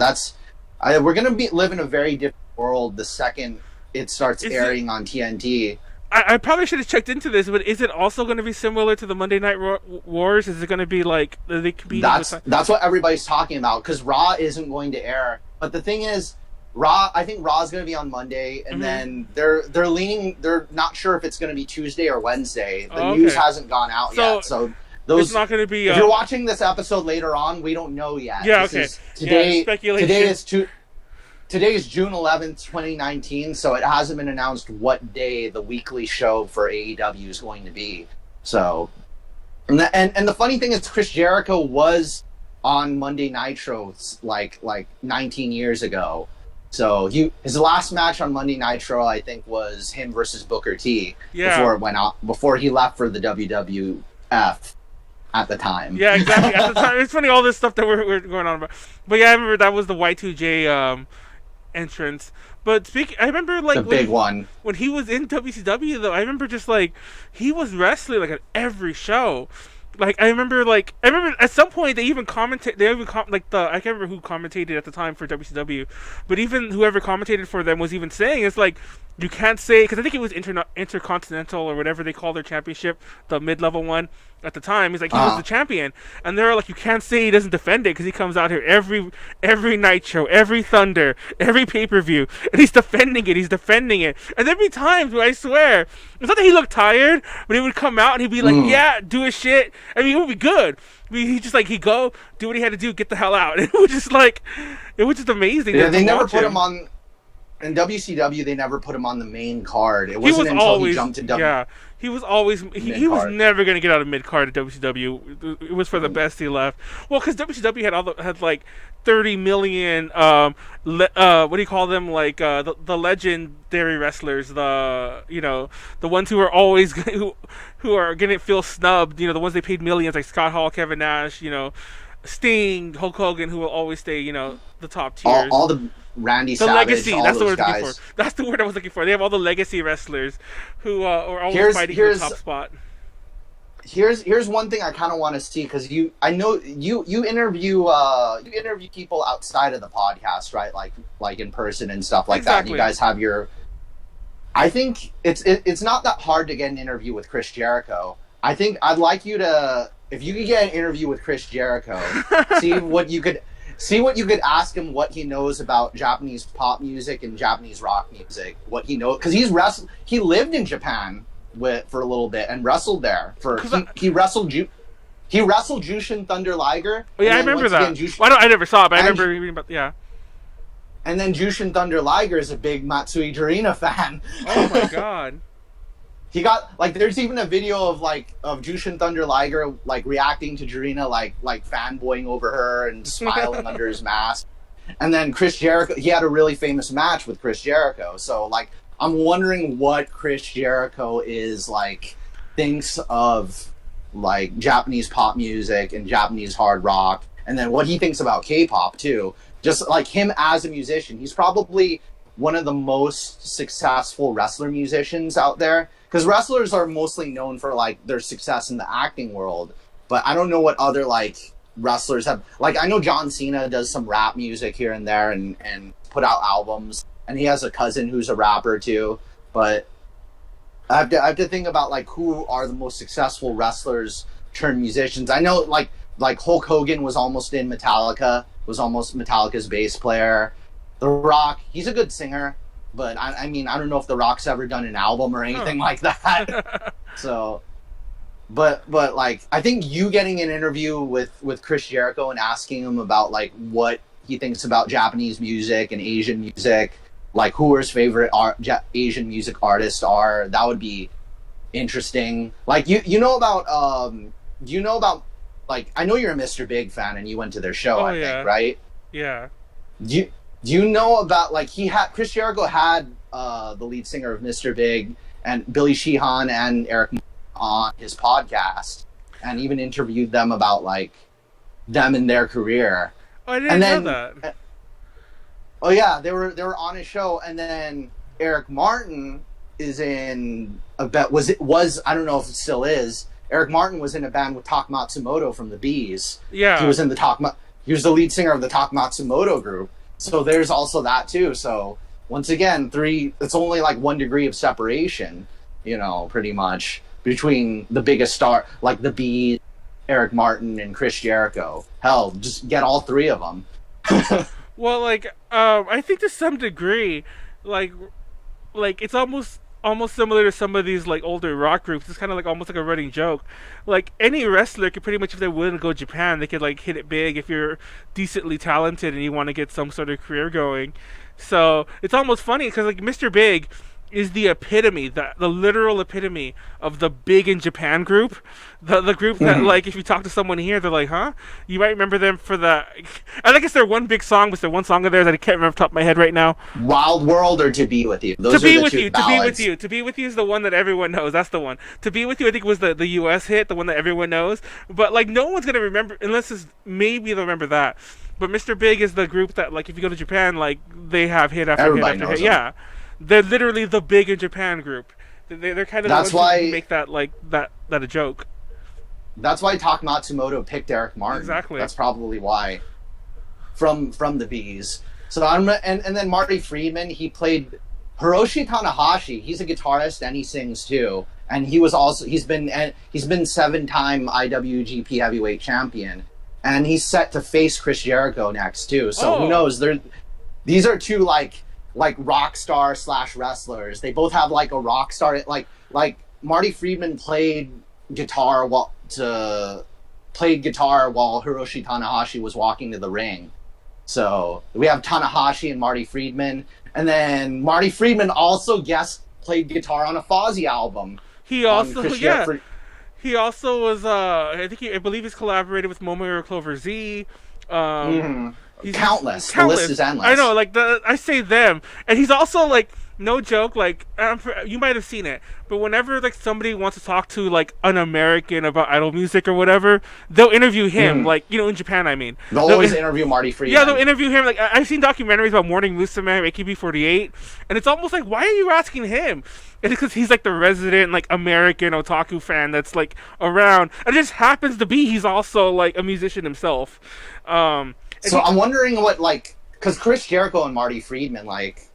we're going to be live in a very different world the second it starts airing on TNT. I probably should have checked into this, but is it also going to be similar to the Monday Night Wars? Is it going to be like they compete? That's what everybody's talking about because Raw isn't going to air. But the thing is, I think Raw is going to be on Monday, and then they're leaning. They're not sure if it's going to be Tuesday or Wednesday. The news hasn't gone out yet, so. It's not going to be. If you're watching this episode later on, we don't know yet. Yeah, okay. Today is June 11th, 2019, so it hasn't been announced what day the weekly show for AEW is going to be. So, and the funny thing is, Chris Jericho was on Monday Nitro like 19 years ago. So his last match on Monday Nitro, I think, was him versus Booker T. Yeah. Before it went out, before he left for the WWF. At the time. Yeah, exactly. At the time. It's funny, all this stuff that we're going on about. But yeah, I remember that was the Y2J entrance. But I remember like... The big one. When he was in WCW, though, I remember just like... He was wrestling like at every show. Like, I remember at some point they even commented... I can't remember who commentated at the time for WCW. But even whoever commentated for them was even saying, it's like... You can't say, because I think it was intercontinental or whatever they call their championship, the mid-level one at the time. He's like, he was the champion, and they're like, you can't say he doesn't defend it because he comes out here every Nitro, every Thunder, every pay-per-view, and he's defending it. He's defending it, and there'd be times where I swear it's not that he looked tired, but he would come out and he'd be like, yeah, do his shit. I mean, it would be good. I mean, he just like he'd go do what he had to do, get the hell out. It was just like, it was just amazing. Yeah, they never put him on. In WCW, they never put him on the main card. It wasn't until he jumped to WWE. Yeah, he was always he was never gonna get out of mid card at WCW. It was for the best he left. Well, because WCW had like 30 million what do you call them, like the legendary wrestlers, the ones who are always who are gonna feel snubbed. The ones they paid millions, like Scott Hall, Kevin Nash, Sting, Hulk Hogan, who will always stay the top tiers. All the Randy Savage, legacy. all That's those the word I was guys. looking for. That's the word I was looking for. They have all the legacy wrestlers who are always fighting for the top spot. Here's one thing I kind of want to see, because I know you interview people outside of the podcast, right? Like in person and stuff like that. You guys have your. I think it's not that hard to get an interview with Chris Jericho. I think I'd like you to, if you could get an interview with Chris Jericho, see what you could ask him, what he knows about Japanese pop music and Japanese rock music, what he knows, because he lived in Japan for a little bit and wrestled there he wrestled Jushin Thunder Liger. Oh yeah, I remember that. I never saw it, but I remember reading about And then Jushin Thunder Liger is a big Matsui Dorina fan. Oh my god. He got there's even a video of Jushin Thunder Liger reacting to Dorina like fanboying over her and smiling under his mask. And then Chris Jericho, he had a really famous match with Chris Jericho. So I'm wondering what Chris Jericho thinks of Japanese pop music and Japanese hard rock, and then what he thinks about K-pop too. Just him as a musician, he's probably one of the most successful wrestler musicians out there. Because wrestlers are mostly known for their success in the acting world, but I don't know what other wrestlers have. I know John Cena does some rap music here and there and put out albums, and he has a cousin who's a rapper too. But I have to think about who are the most successful wrestlers turned musicians. I know Hulk Hogan was almost in Metallica, was almost Metallica's bass player. The Rock, he's a good singer. But I mean, I don't know if The Rock's ever done an album or anything like that. So, but I think you getting an interview with Chris Jericho and asking him about what he thinks about Japanese music and Asian music, who his favorite Asian music artists are, that would be interesting. You know about I know you're a Mr. Big fan and you went to their show, I think, right? Yeah. Do you know about Chris Jericho had the lead singer of Mr. Big and Billy Sheehan and Eric on his podcast, and even interviewed them about them and their career. Oh, I didn't know that. Oh yeah, they were on his show, and then Eric Martin is in a bet. Was I don't know if it still is. Eric Martin was in a band with Tak Matsumoto from the Bees. Yeah, he was in he was the lead singer of the Tak Matsumoto group. So there's also that too. So once again, it's only 1 degree of separation, pretty much between the biggest star, the Bees, Eric Martin, and Chris Jericho. Hell, just get all three of them. Well, I think to some degree, it's almost similar to some of these older rock groups. It's kind of almost like a running joke. Any wrestler could pretty much, if they're willing to go to Japan, they could hit it big if you're decently talented and you want to get some sort of career going. So it's almost funny because Mr. Big is the epitome, the literal epitome of the Big in Japan group. The group that if you talk to someone here, they're like, huh? You might remember them for I think it's their one big song, but their one song of theirs that I can't remember off the top of my head right now. Wild World or To Be With You? To Be With You. To Be With You is the one that everyone knows. That's the one. To Be With You, I think, was the US hit, the one that everyone knows. But no one's gonna remember unless maybe they'll remember that. But Mr. Big is the group that if you go to Japan, they have hit after hit after hit. Yeah. They're literally the Big in Japan group. They're kind of that's the ones why who make that that a joke. That's why Tak Matsumoto picked Eric Martin. Exactly. That's probably why. From the Bees. So and then Marty Friedman, he played Hiroshi Tanahashi, he's a guitarist and he sings too. And he's been 7-time IWGP Heavyweight Champion, and he's set to face Chris Jericho next too. So who knows? These are two like rock star / wrestlers. They both have like a rock star like Marty Friedman played guitar while Hiroshi Tanahashi was walking to the ring. So we have Tanahashi and Marty Friedman, and then Marty Friedman also played guitar on a Fozzy album. He also he also was I believe he's collaborated with Momo Clover Z. Countless. The list is endless. I know, like I say them, and he's also like, no joke, like you might have seen it, but whenever like somebody wants to talk to like an American about idol music or whatever, they'll interview him. Like, you know, in Japan, I mean, they'll always interview Marty Friedman. Yeah, they'll interview him. Like I've seen documentaries about Morning Musume, AKB48, and it's almost like, why are you asking him? And it's because he's like the resident like American otaku fan that's like around, and it just happens to be he's also like a musician himself. So I'm wondering what, like, because Chris Jericho and Marty Friedman, like,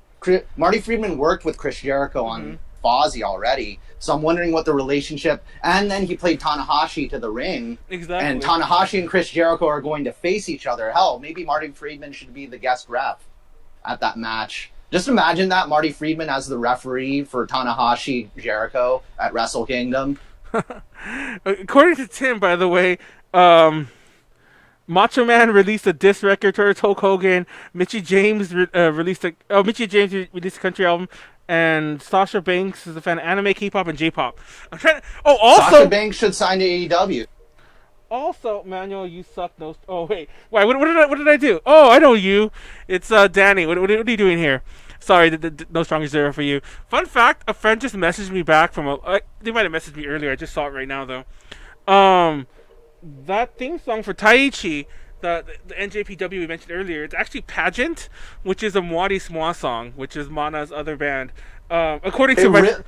Marty Friedman worked with Chris Jericho on Fozzy already, so I'm wondering what the relationship, and then he played Tanahashi to the ring. Exactly. And Tanahashi and Chris Jericho are going to face each other. Hell, maybe Marty Friedman should be the guest ref at that match. Just imagine that, Marty Friedman as the referee for Tanahashi Jericho at Wrestle Kingdom. According to Tim, by the way, Macho Man released a diss record towards Hulk Hogan. Mitchie James released a country album, and Sasha Banks is a fan of anime, K-pop, and J-pop. Sasha Banks should sign to AEW. Also, Manuel, you suck. No. Oh wait, why? What did I do? Oh, I know you. It's Danny. What are you doing here? Sorry, no strong zero for you. Fun fact: a friend just messaged me back from they might have messaged me earlier. I just saw it right now though. That theme song for Taichi, the NJPW we mentioned earlier, it's actually Pageant, which is a Mwadi Sma song, which is Mana's other band. According to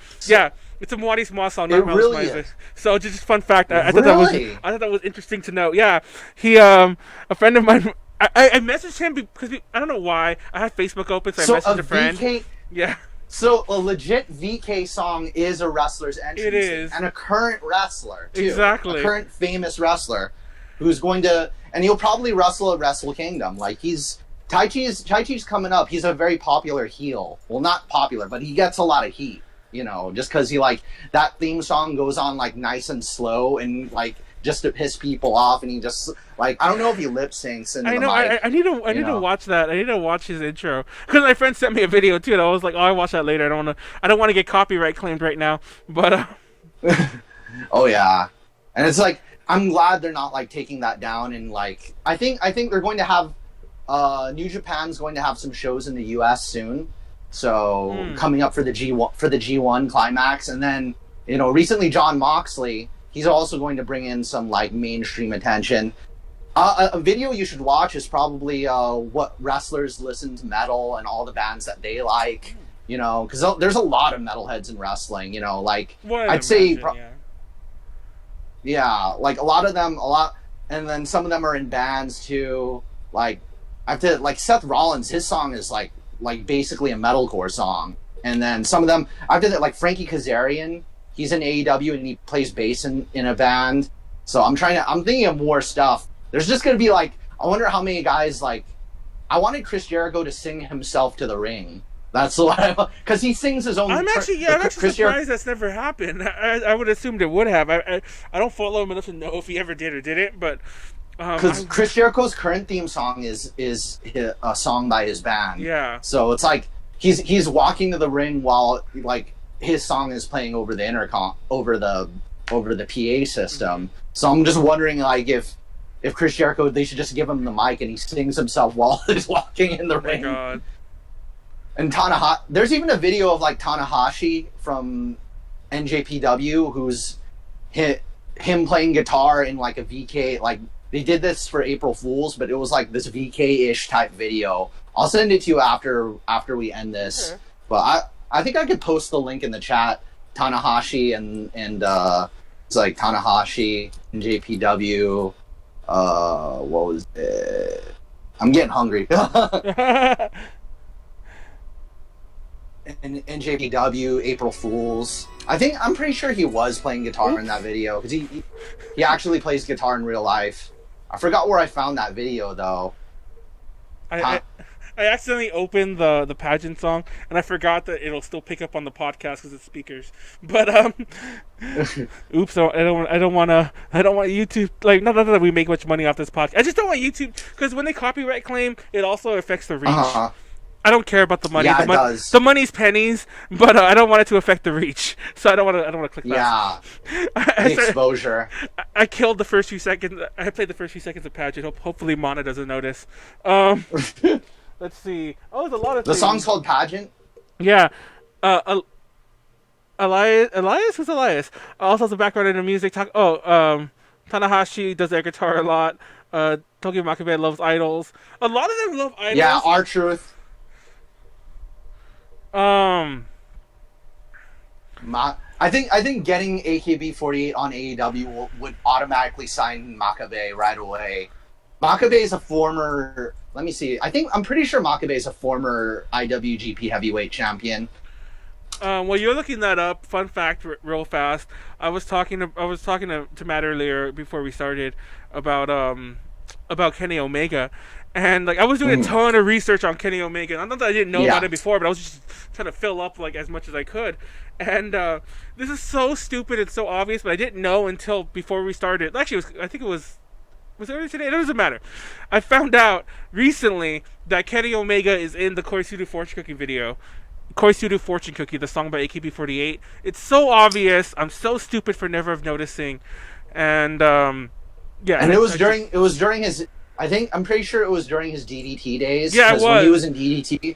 it's a Mwadi Sma song, not really Miser. So just fun fact, I thought that was interesting to know. Yeah, he a friend of mine. I messaged him because I don't know why I had Facebook open, so I messaged a friend. Yeah. So a legit VK song is a wrestler's entrance. It is. And a current wrestler, too. Exactly. A current famous wrestler who's going to... And he'll probably wrestle at Wrestle Kingdom. Like, Taichi's coming up. He's a very popular heel. Well, not popular, but he gets a lot of heat. You know, just because he, like... That theme song goes on, like, nice and slow and, like... just to piss people off, and he just, like, I don't know if he lip syncs into the mic. I need to watch that. I need to watch his intro because my friend sent me a video too, and I was like, oh, I'll watch that later. I don't want to get copyright claimed right now, but oh yeah, and it's like, I'm glad they're not like taking that down, and like I think they're going to have New Japan's going to have some shows in the US soon, so coming up for the G1 climax, and then, you know, recently John Moxley, he's also going to bring in some like mainstream attention. A video you should watch is probably what wrestlers listen to metal and all the bands that they like. You know, because there's a lot of metalheads in wrestling. You know, like I'd say, like a lot of them, and then some of them are in bands too. Like Seth Rollins, his song is like basically a metalcore song, and then some of them after that, like Frankie Kazarian. He's in AEW and he plays bass in a band. So I'm thinking of more stuff. There's just going to be like, I wonder how many guys like, I wanted Chris Jericho to sing himself to the ring. That's what because he sings his own. I'm actually surprised that's never happened. I would assume it would have. I don't follow him enough to know if he ever did or didn't, but. Because Chris Jericho's current theme song is a song by his band. Yeah. So it's like, he's walking to the ring while like, his song is playing over the intercom, over the PA system. So I'm just wondering, like, if Chris Jericho, they should just give him the mic and he sings himself while he's walking in the ring. My God. And there's even a video of like Tanahashi from NJPW who's him playing guitar in like a VK. Like they did this for April Fools, but it was like this VK-ish type video. I'll send it to you after we end this. Okay. But I think I could post the link in the chat. Tanahashi and it's like Tanahashi and JPW. What was it? I'm getting hungry. NJPW, April Fools. I'm pretty sure he was playing guitar in that video because he actually plays guitar in real life. I forgot where I found that video though. I accidentally opened the pageant song, and I forgot that it'll still pick up on the podcast because it's speakers. But oops! I don't want YouTube, like, not that we make much money off this podcast. I just don't want YouTube because when they copyright claim, it also affects the reach. I don't care about the money. Yeah, it does. The money's pennies, but I don't want it to affect the reach. So I don't want to click that. Yeah, the exposure. I killed the first few seconds. I played the first few seconds of pageant. Hopefully, Mana doesn't notice. Let's see. Oh, there's a lot of The things. song's called Pageant? Yeah. Elias? Who's Elias? Also has a background in the music. Tanahashi does air guitar a lot. Tokyo Makabe loves idols. A lot of them love idols. Yeah, R-Truth. I think getting AKB48 on AEW would automatically sign Makabe right away. Makabe is a former... Let me see. I'm pretty sure Makabe is a former IWGP Heavyweight Champion. Well, you're looking that up. Fun fact, real fast. I was talking to Matt earlier before we started about Kenny Omega, and like I was doing a ton of research on Kenny Omega. Not that I didn't know about it before, but I was just trying to fill up like as much as I could. And this is so stupid and so obvious, but I didn't know until before we started. Actually, I think it was earlier today? It doesn't matter. I found out recently that Kenny Omega is in the Koisudu Fortune Cookie video. Koisudu Fortune Cookie, the song by AKB48. It's so obvious. I'm so stupid for never have noticing. And yeah. And it was during his... I'm pretty sure it was during his DDT days. Yeah, it was. When he was in DDT,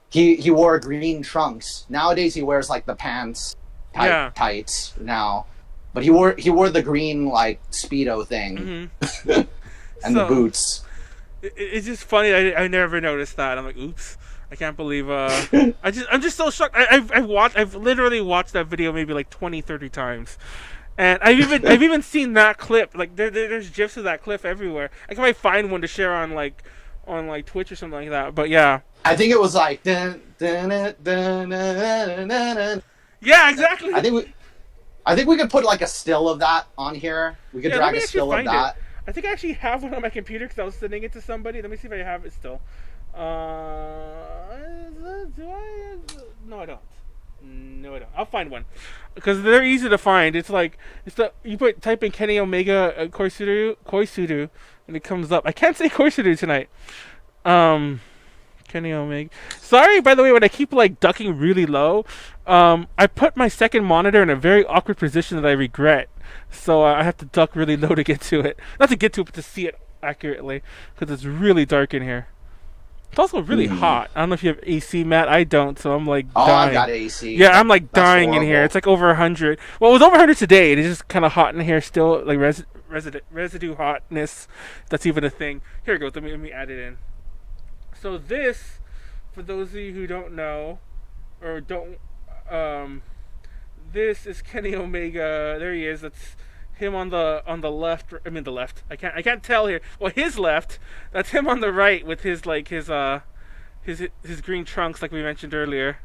he wore green trunks. Nowadays he wears like the pants tights now. But he wore the green like Speedo thing, and the boots. It's just funny. I never noticed that. I'm like, oops. I can't believe. I'm just so shocked. I've literally watched that video maybe like 20, 30 times, and I've even seen that clip. Like there's gifs of that clip everywhere. I can probably find one to share on Twitch or something like that. But yeah. I think it was like. Yeah, exactly. I think we could put like a still of that on here. We could drag a still of that. I think I actually have one on my computer because I was sending it to somebody. Let me see if I have it still. Do I? No, I don't. No, I don't. I'll find one because they're easy to find. It's like you type in Kenny Omega Koisudu and it comes up. I can't say Koisudu tonight. Kenny Omega. Sorry, by the way, when I keep like ducking really low, I put my second monitor in a very awkward position that I regret. So I have to duck really low to get to it. Not to get to it, but to see it accurately, because it's really dark in here. It's also really hot. I don't know if you have AC, Matt. I don't, so I'm like dying. I've got AC. Yeah, I'm like dying horrible in here. It's like over 100. Well, it was over 100 today. It's just kind of hot in here still, like residue hotness. That's even a thing. Here it goes. Let me add it in. So this, for those of you who don't know, or don't, this is Kenny Omega. There he is. That's him on the left. I mean the left. I can't tell here. Well, his left. That's him on the right with his green trunks, like we mentioned earlier.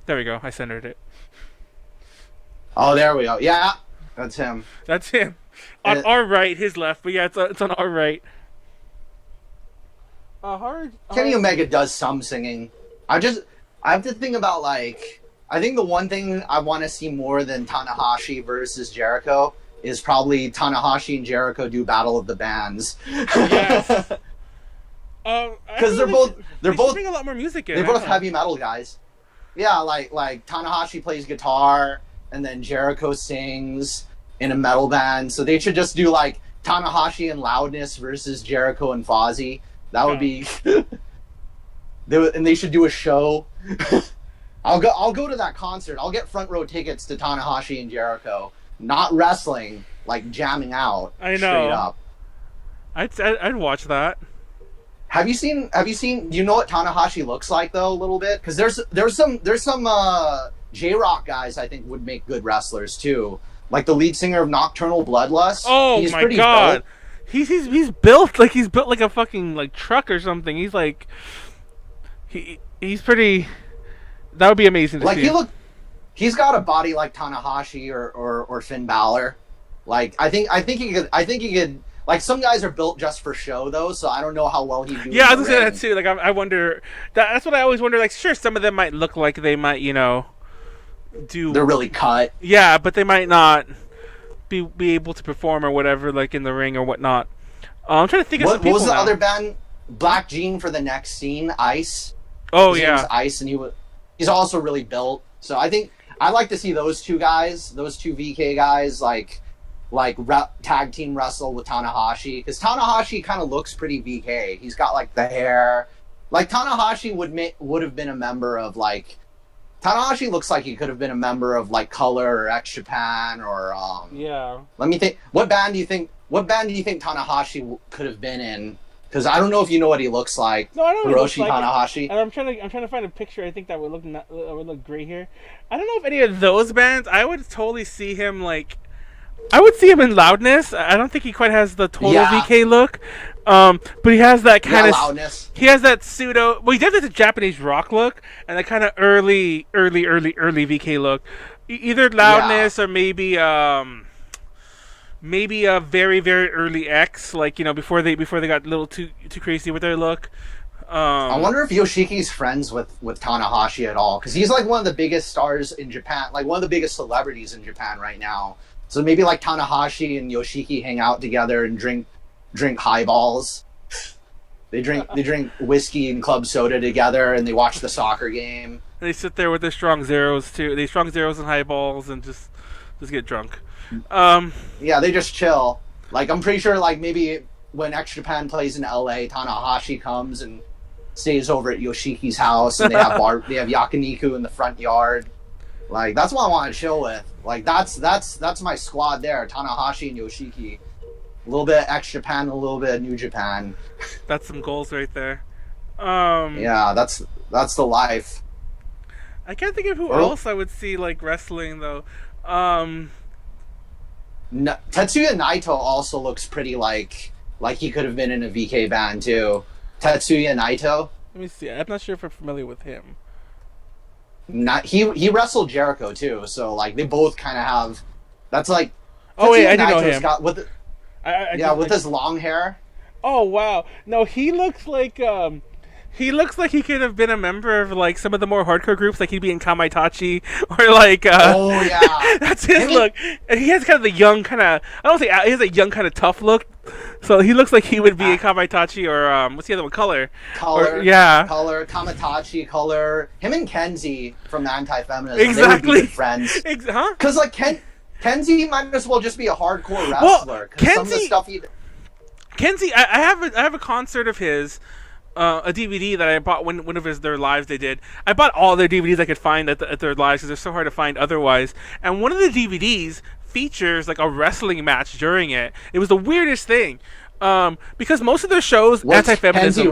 There we go. I centered it. Oh, there we go. Yeah, that's him. That's him. On our right, his left. But yeah, it's on our right. Kenny Omega does some singing. I have to think about like, I think the one thing I want to see more than Tanahashi versus Jericho is probably Tanahashi and Jericho do Battle of the Bands. Yes. Because they're both bring a lot more music in. They're both heavy metal guys. Yeah, like Tanahashi plays guitar and then Jericho sings in a metal band. So they should just do like Tanahashi and Loudness versus Jericho and Fozzy. That would be. And they should do a show. I'll go to that concert. I'll get front row tickets to Tanahashi and Jericho. Not wrestling, like jamming out. I know. Straight up. I'd watch that. Have you seen? Do you know what Tanahashi looks like though? A little bit, because there's some J-Rock guys I think would make good wrestlers too. Like the lead singer of Nocturnal Bloodlust. Oh my god. Built. He's built like a fucking like truck or something. He's like he's pretty. That would be amazing to Like see. he's got a body like Tanahashi or Finn Balor. Like I think he could. Like some guys are built just for show though, so I don't know how well he do. Yeah, I was gonna say that too. Like I wonder. That's what I always wonder. Like, sure, some of them might look like they might, do. They're really cut. Yeah, but they might not be able to perform or whatever, like in the ring or whatnot. I'm trying to think of some people What was the now. other band? Black Gene for the next scene, Ice. Oh His name was yeah, Ice, and he's also really built. So I think I'd like to see those two guys, those two VK guys, tag team wrestle with Tanahashi, because Tanahashi kind of looks pretty VK. He's got like the hair. Like Tanahashi would have been a member of like. Tanahashi looks like he could have been a member of like Color or X Japan or yeah. Let me think. What band do you think Tanahashi could have been in? Because I don't know if you know what he looks like. No, I don't know what he Hiroshi looks like. Tanahashi. And I'm trying to find a picture. I think that would look great here. I don't know if any of those bands. I would totally see him like. I would see him in Loudness. I don't think he quite has the total VK look, but he has that kind of Loudness. He has that pseudo. Well, he does have the Japanese rock look and that kind of early VK look. Either Loudness or maybe a very very early X, like before they got a little too crazy with their look. I wonder if Yoshiki's friends with Tanahashi at all, because he's like one of the biggest stars in Japan, like one of the biggest celebrities in Japan right now. So maybe like Tanahashi and Yoshiki hang out together and drink highballs. They drink whiskey and club soda together, and they watch the soccer game. They sit there with their strong zeros too. They strong zeros and highballs and just get drunk. Yeah, they just chill. Like I'm pretty sure, like maybe when X Japan plays in LA, Tanahashi comes and stays over at Yoshiki's house, and they have yakiniku in the front yard. Like that's what I want to chill with. Like that's my squad there. Tanahashi and Yoshiki. A little bit of X Japan, a little bit of New Japan. That's some goals right there. Yeah, that's the life. I can't think of who else I would see like wrestling though. Tetsuya Naito also looks pretty like he could have been in a VK band too. Tetsuya Naito. Let me see. I'm not sure if I'm familiar with him. He wrestled Jericho too, so like they both kind of have. That's like. Oh wait, I do know Naito's him. Got, with his long hair. Oh wow! No, he looks like he could have been a member of like some of the more hardcore groups. Like he'd be in Kamaitachi or like. Oh yeah, that's his look. And he has kind of the young kind of. I don't say he has a young kind of tough look. So he looks like he would be in Kamaitachi or what's the other one? Color. Color. Yeah. Color. Kamitachi. Color. Him and Kenzie from Anti-Feminism. Exactly. They would be good friends. Huh? Because like Kenzie might as well just be a hardcore wrestler. Well, some of the stuff Kenzie, I have a concert of his, a DVD that I bought one of their lives they did. I bought all their DVDs I could find at their lives because they're so hard to find otherwise. And one of the DVDs features like a wrestling match during it. It was the weirdest thing, because most of their shows anti-feminism.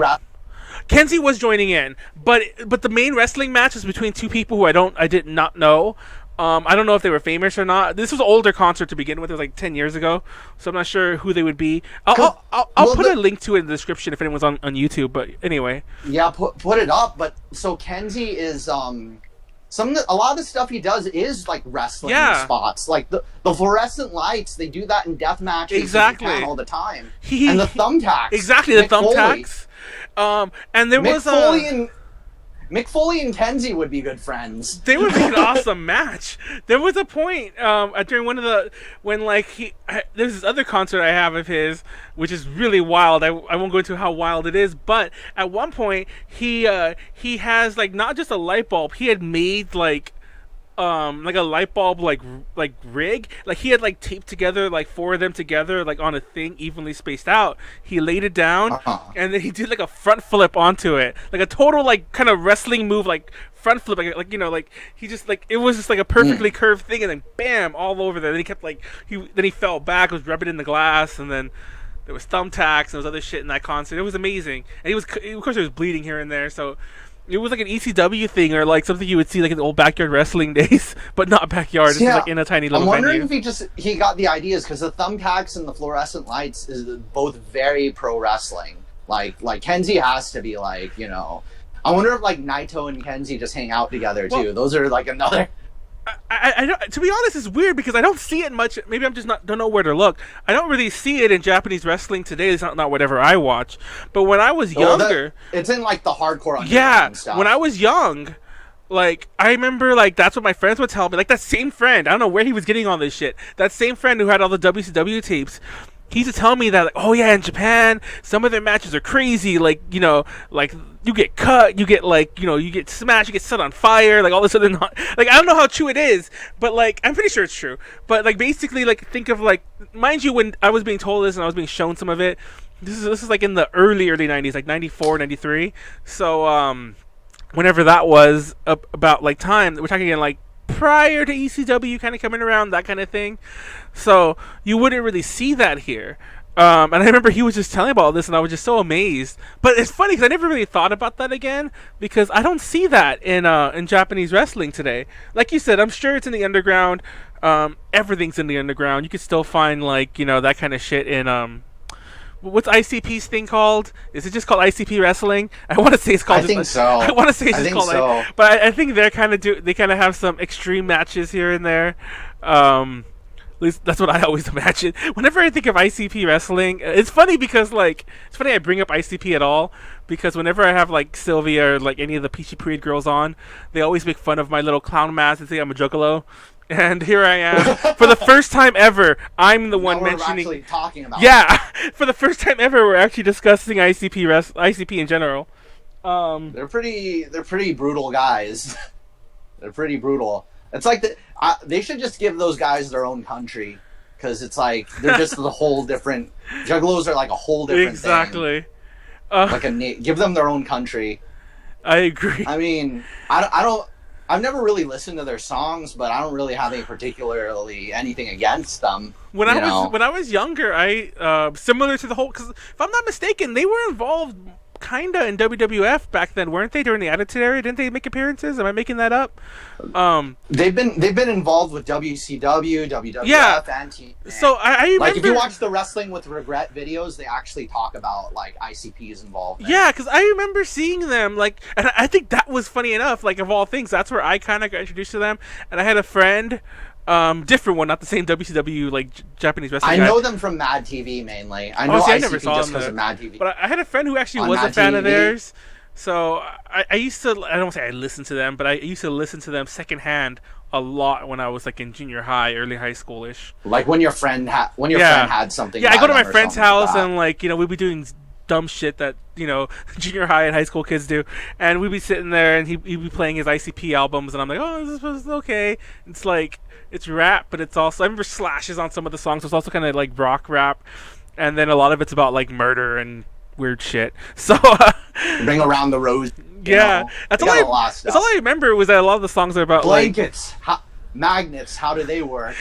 Kenzie was joining in, but the main wrestling match was between two people who I did not know. I don't know if they were famous or not. This was an older concert to begin with. It was like 10 years ago, so I'm not sure who they would be. I'll put a link to it in the description if anyone's on YouTube. But anyway, yeah, put it up. But so Kenzie is a lot of the stuff he does is like wrestling spots, like the fluorescent lights. They do that in death matches exactly all the time. And the thumbtacks, exactly the thumbtacks. And there was Mick Foley and Kenzie would be good friends. They would be an awesome match. There was a point during one of there's this other concert I have of his, which is really wild. I won't go into how wild it is, but at one point he has like not just a light bulb. He had made like a light bulb like rig. Like he had like taped together like four of them together like on a thing evenly spaced out. He laid it down and then he did like a front flip onto it. Like a total like kind of wrestling move, like front flip, like he just like it was just like a perfectly curved thing, and then bam, all over there. Then he kept like he fell back, was rubbing in the glass, and then there was thumbtacks and there was other shit in that concert. It was amazing. And of course he was bleeding here and there, so it was like an ECW thing or like something you would see like in the old backyard wrestling days, but not backyard. It's like in a tiny little I'm wondering venue. if he got the ideas, because the thumbtacks and the fluorescent lights is both very pro wrestling. Like Kenzie has to be like, I wonder if like Naito and Kenzie just hang out together too. Well, Those are like another. I don't, to be honest, it's weird because I don't see it much. Maybe I'm just don't know where to look. I don't really see it in Japanese wrestling today. It's not whatever I watch. But when I was younger, it's in like the hardcore. Yeah, stuff. When I was young, like I remember, like that's what my friends would tell me. Like that same friend, I don't know where he was getting all this shit. That same friend who had all the WCW tapes. He used to tell me that, like, oh yeah, in Japan, some of their matches are crazy. Like, you know, like you get cut, you get like, you know, you get smashed, you get set on fire, like all this other like I don't know how true it is, but like I'm pretty sure it's true. But like basically, like think of like, mind you, when I was being told this and I was being shown some of it, this is like in the early 90s, like 94, 93. So whenever that was about like time, we're talking again like prior to ECW kind of coming around, that kind of thing. So you wouldn't really see that here. And I remember he was just telling about this, and I was just so amazed. But it's funny because I never really thought about that again, because I don't see that in Japanese wrestling today. Like you said, I'm sure it's in the underground. Everything's in the underground. You could still find like, you know, that kind of shit in what's ICP's thing called? Is it just called ICP Wrestling? I want to say it's called. I think so. I want to say it's I just think called. So. But I think they kind of have some extreme matches here and there. At least that's what I always imagine. Whenever I think of ICP Wrestling, it's funny because like it's funny I bring up ICP at all, because whenever I have like Sylvia or like any of the Peachy Parade girls on, they always make fun of my little clown mask and say I'm a juggalo. And here I am, for the first time ever, I'm the one mentioning. We're actually talking about. Yeah, for the first time ever, we're actually discussing ICP in general. They're pretty brutal guys. They're pretty brutal. It's like they should just give those guys their own country, because it's like they're just a whole different. Juggalos are like a whole different exactly. Thing. Like give them their own country. I agree. I mean, I don't. I've never really listened to their songs, but I don't really have anything against them. When I was younger, I similar to the whole, because if I'm not mistaken, they were involved kinda in WWF back then, weren't they? During the Attitude Era, didn't they make appearances? Am I making that up? They've been involved with WCW, WWF, yeah. and TNA. So I remember, like if you watch the Wrestling with Regret videos, they actually talk about like ICP's involvement. Yeah, because I remember seeing them, like, and I think that was funny enough. Like of all things, that's where I kind of got introduced to them. And I had a friend. Different one, not the same WCW like Japanese wrestling. I know them from Mad TV mainly. I know I ICP never saw just them because of Mad TV. But I had a friend who actually was a Mad fan TV. of theirs. So I used to, I don't want to say I listened to them, but I used to listen to them secondhand a lot when I was like in junior high, early high schoolish. Like when your friend had something. Yeah, I go to my friend's house like and like, you know, we'd be doing dumb shit that, you know, junior high and high school kids do, and we'd be sitting there and he'd be playing his ICP albums, and I'm like, oh, this was okay. It's like, it's rap, but it's also, I remember slashes on some of the songs. It's also kind of like rock rap, and then a lot of it's about like murder and weird shit. So Bring Around the Rose. Yeah, that's all I remember was that a lot of the songs are about blankets, magnets. How do they work?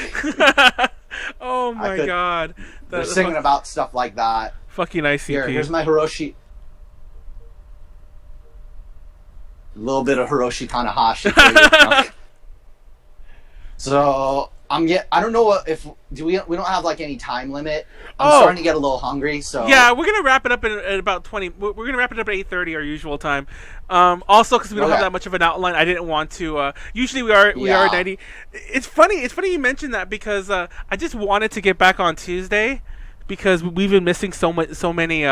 Oh my god, they're singing about stuff like that. Fucking ICP. Here's my Hiroshi. A little bit of Hiroshi Tanahashi for you. So I don't know if we don't have like any time limit. I'm starting to get a little hungry, so yeah, we're gonna wrap it up at about 20. We're gonna wrap it up at 8:30, our usual time. Also, because we don't have that much of an outline, I didn't want to. Usually we are 90. It's funny you mentioned that, because I just wanted to get back on Tuesday, because we've been missing so many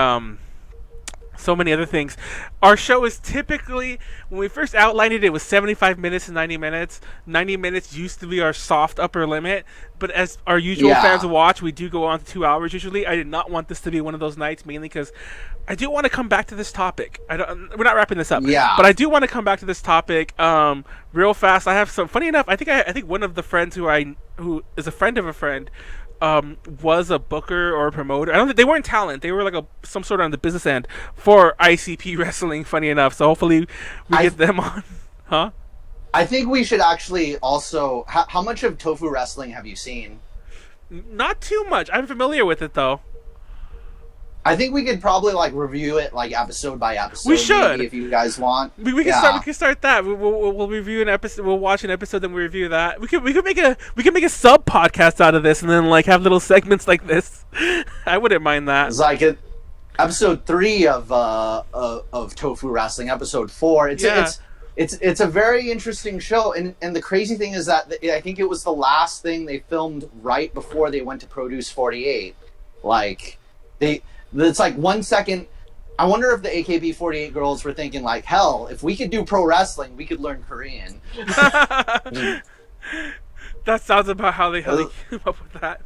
other things. Our show is typically, when we first outlined it, it was 75 minutes to 90 minutes. 90 minutes used to be our soft upper limit, but as our usual fans watch, we do go on to 2 hours usually. I did not want this to be one of those nights, mainly because I do want to come back to this topic. We're not wrapping this up, but I do want to come back to this topic real fast. I have some, funny enough, I think one of the friends who is a friend of a friend, was a booker or a promoter. I don't think they weren't talent. They were like some sort of on the business end for ICP Wrestling. Funny enough, so hopefully we get them on. Huh? I think we should actually also. How much of Tofu Wrestling have you seen? Not too much. I'm familiar with it though. I think we could probably like review it like episode by episode. We should, maybe, if you guys want. We can start that. We'll review an episode. We'll watch an episode, then we review that. We could make a sub podcast out of this, and then like have little segments like this. I wouldn't mind that. It's like episode 3 of Tofu Wrestling, episode 4. Yeah. It's a very interesting show, and the crazy thing is that I think it was the last thing they filmed right before they went to Produce 48. Like it's like 1 second. I wonder if the AKB48 girls were thinking like, hell, if we could do pro wrestling, we could learn Korean. That sounds about how they came up with that.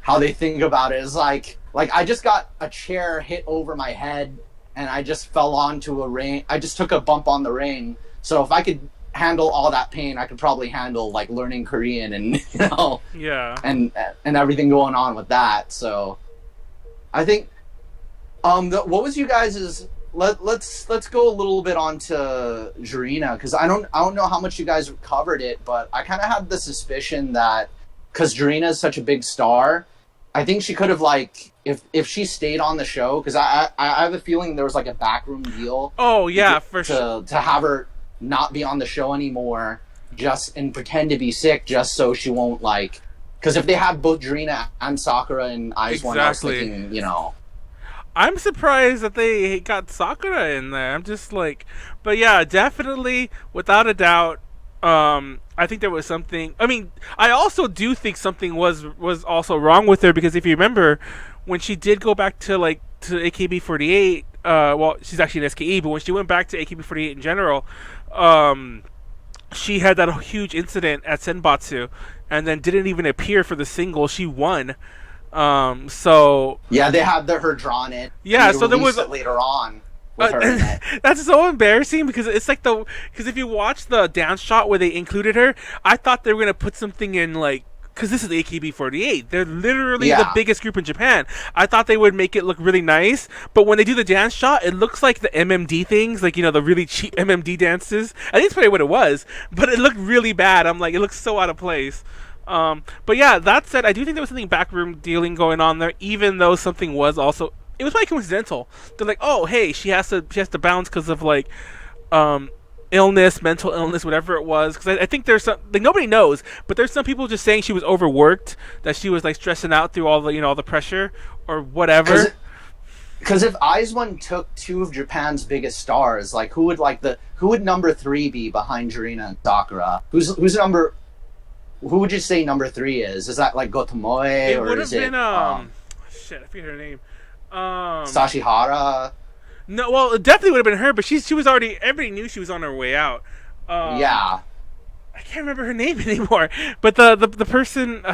How they think about it is like I just got a chair hit over my head and I just fell onto a ring. I just took a bump on the ring. So if I could handle all that pain, I could probably handle like learning Korean and yeah, and everything going on with that. So I think what was you guys' let's go a little bit on to Jarina, because I don't know how much you guys covered it, but I kind of had the suspicion that because Jarina is such a big star, I think she could have like if she stayed on the show, because I have a feeling there was like a backroom deal. Oh yeah, for sure. To have her not be on the show anymore, and pretend to be sick just so she won't like. Because if they had both Jarina and Sakura in Eyes One, I was thinking, I'm surprised that they got Sakura in there. I'm just like, but yeah, definitely, without a doubt. I think there was something. I mean, I also do think something was also wrong with her, because if you remember, when she did go back to AKB48, well, she's actually an SKE, but when she went back to AKB48 in general, she had that huge incident at Senbatsu, and then didn't even appear for the single. She won. So yeah, they had her drawn in. Yeah, so there was it later on. That's so embarrassing, because it's like because if you watch the dance shot where they included her, I thought they were gonna put something in like, because this is AKB48, they're literally the biggest group in Japan. I thought they would make it look really nice, but when they do the dance shot, it looks like the MMD things, like the really cheap MMD dances. I think that's probably what it was, but it looked really bad. I'm like, it looks so out of place. But yeah, that said, I do think there was something backroom dealing going on there, even though something was also. It was probably coincidental. They're like, oh, hey, she has to bounce because of like, illness, mental illness, whatever it was. Because I think there's some, like, nobody knows, but there's some people just saying she was overworked, that she was like stressing out through all the all the pressure or whatever. Because if Eyes One took 2 of Japan's biggest stars, like who would number 3 be behind Jarina and Sakura? Who's number? Who would you say number 3 is? Is that like Gotomoe? It would have been shit, I forget her name. Sashihara. No, well, it definitely would have been her, but she was already. Everybody knew she was on her way out. Yeah, I can't remember her name anymore. But the person,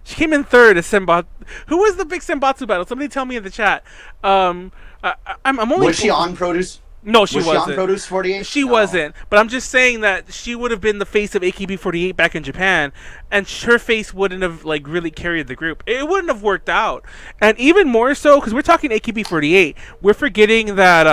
she came in third as Senbatsu. Who was the big Senbatsu battle? Somebody tell me in the chat. I'm only. Was she on Produce? No, she wasn't. Was she on Produce 48? She wasn't. But I'm just saying that she would have been the face of AKB48 back in Japan, and her face wouldn't have like really carried the group. It wouldn't have worked out. And even more so, because we're talking AKB48, we're forgetting that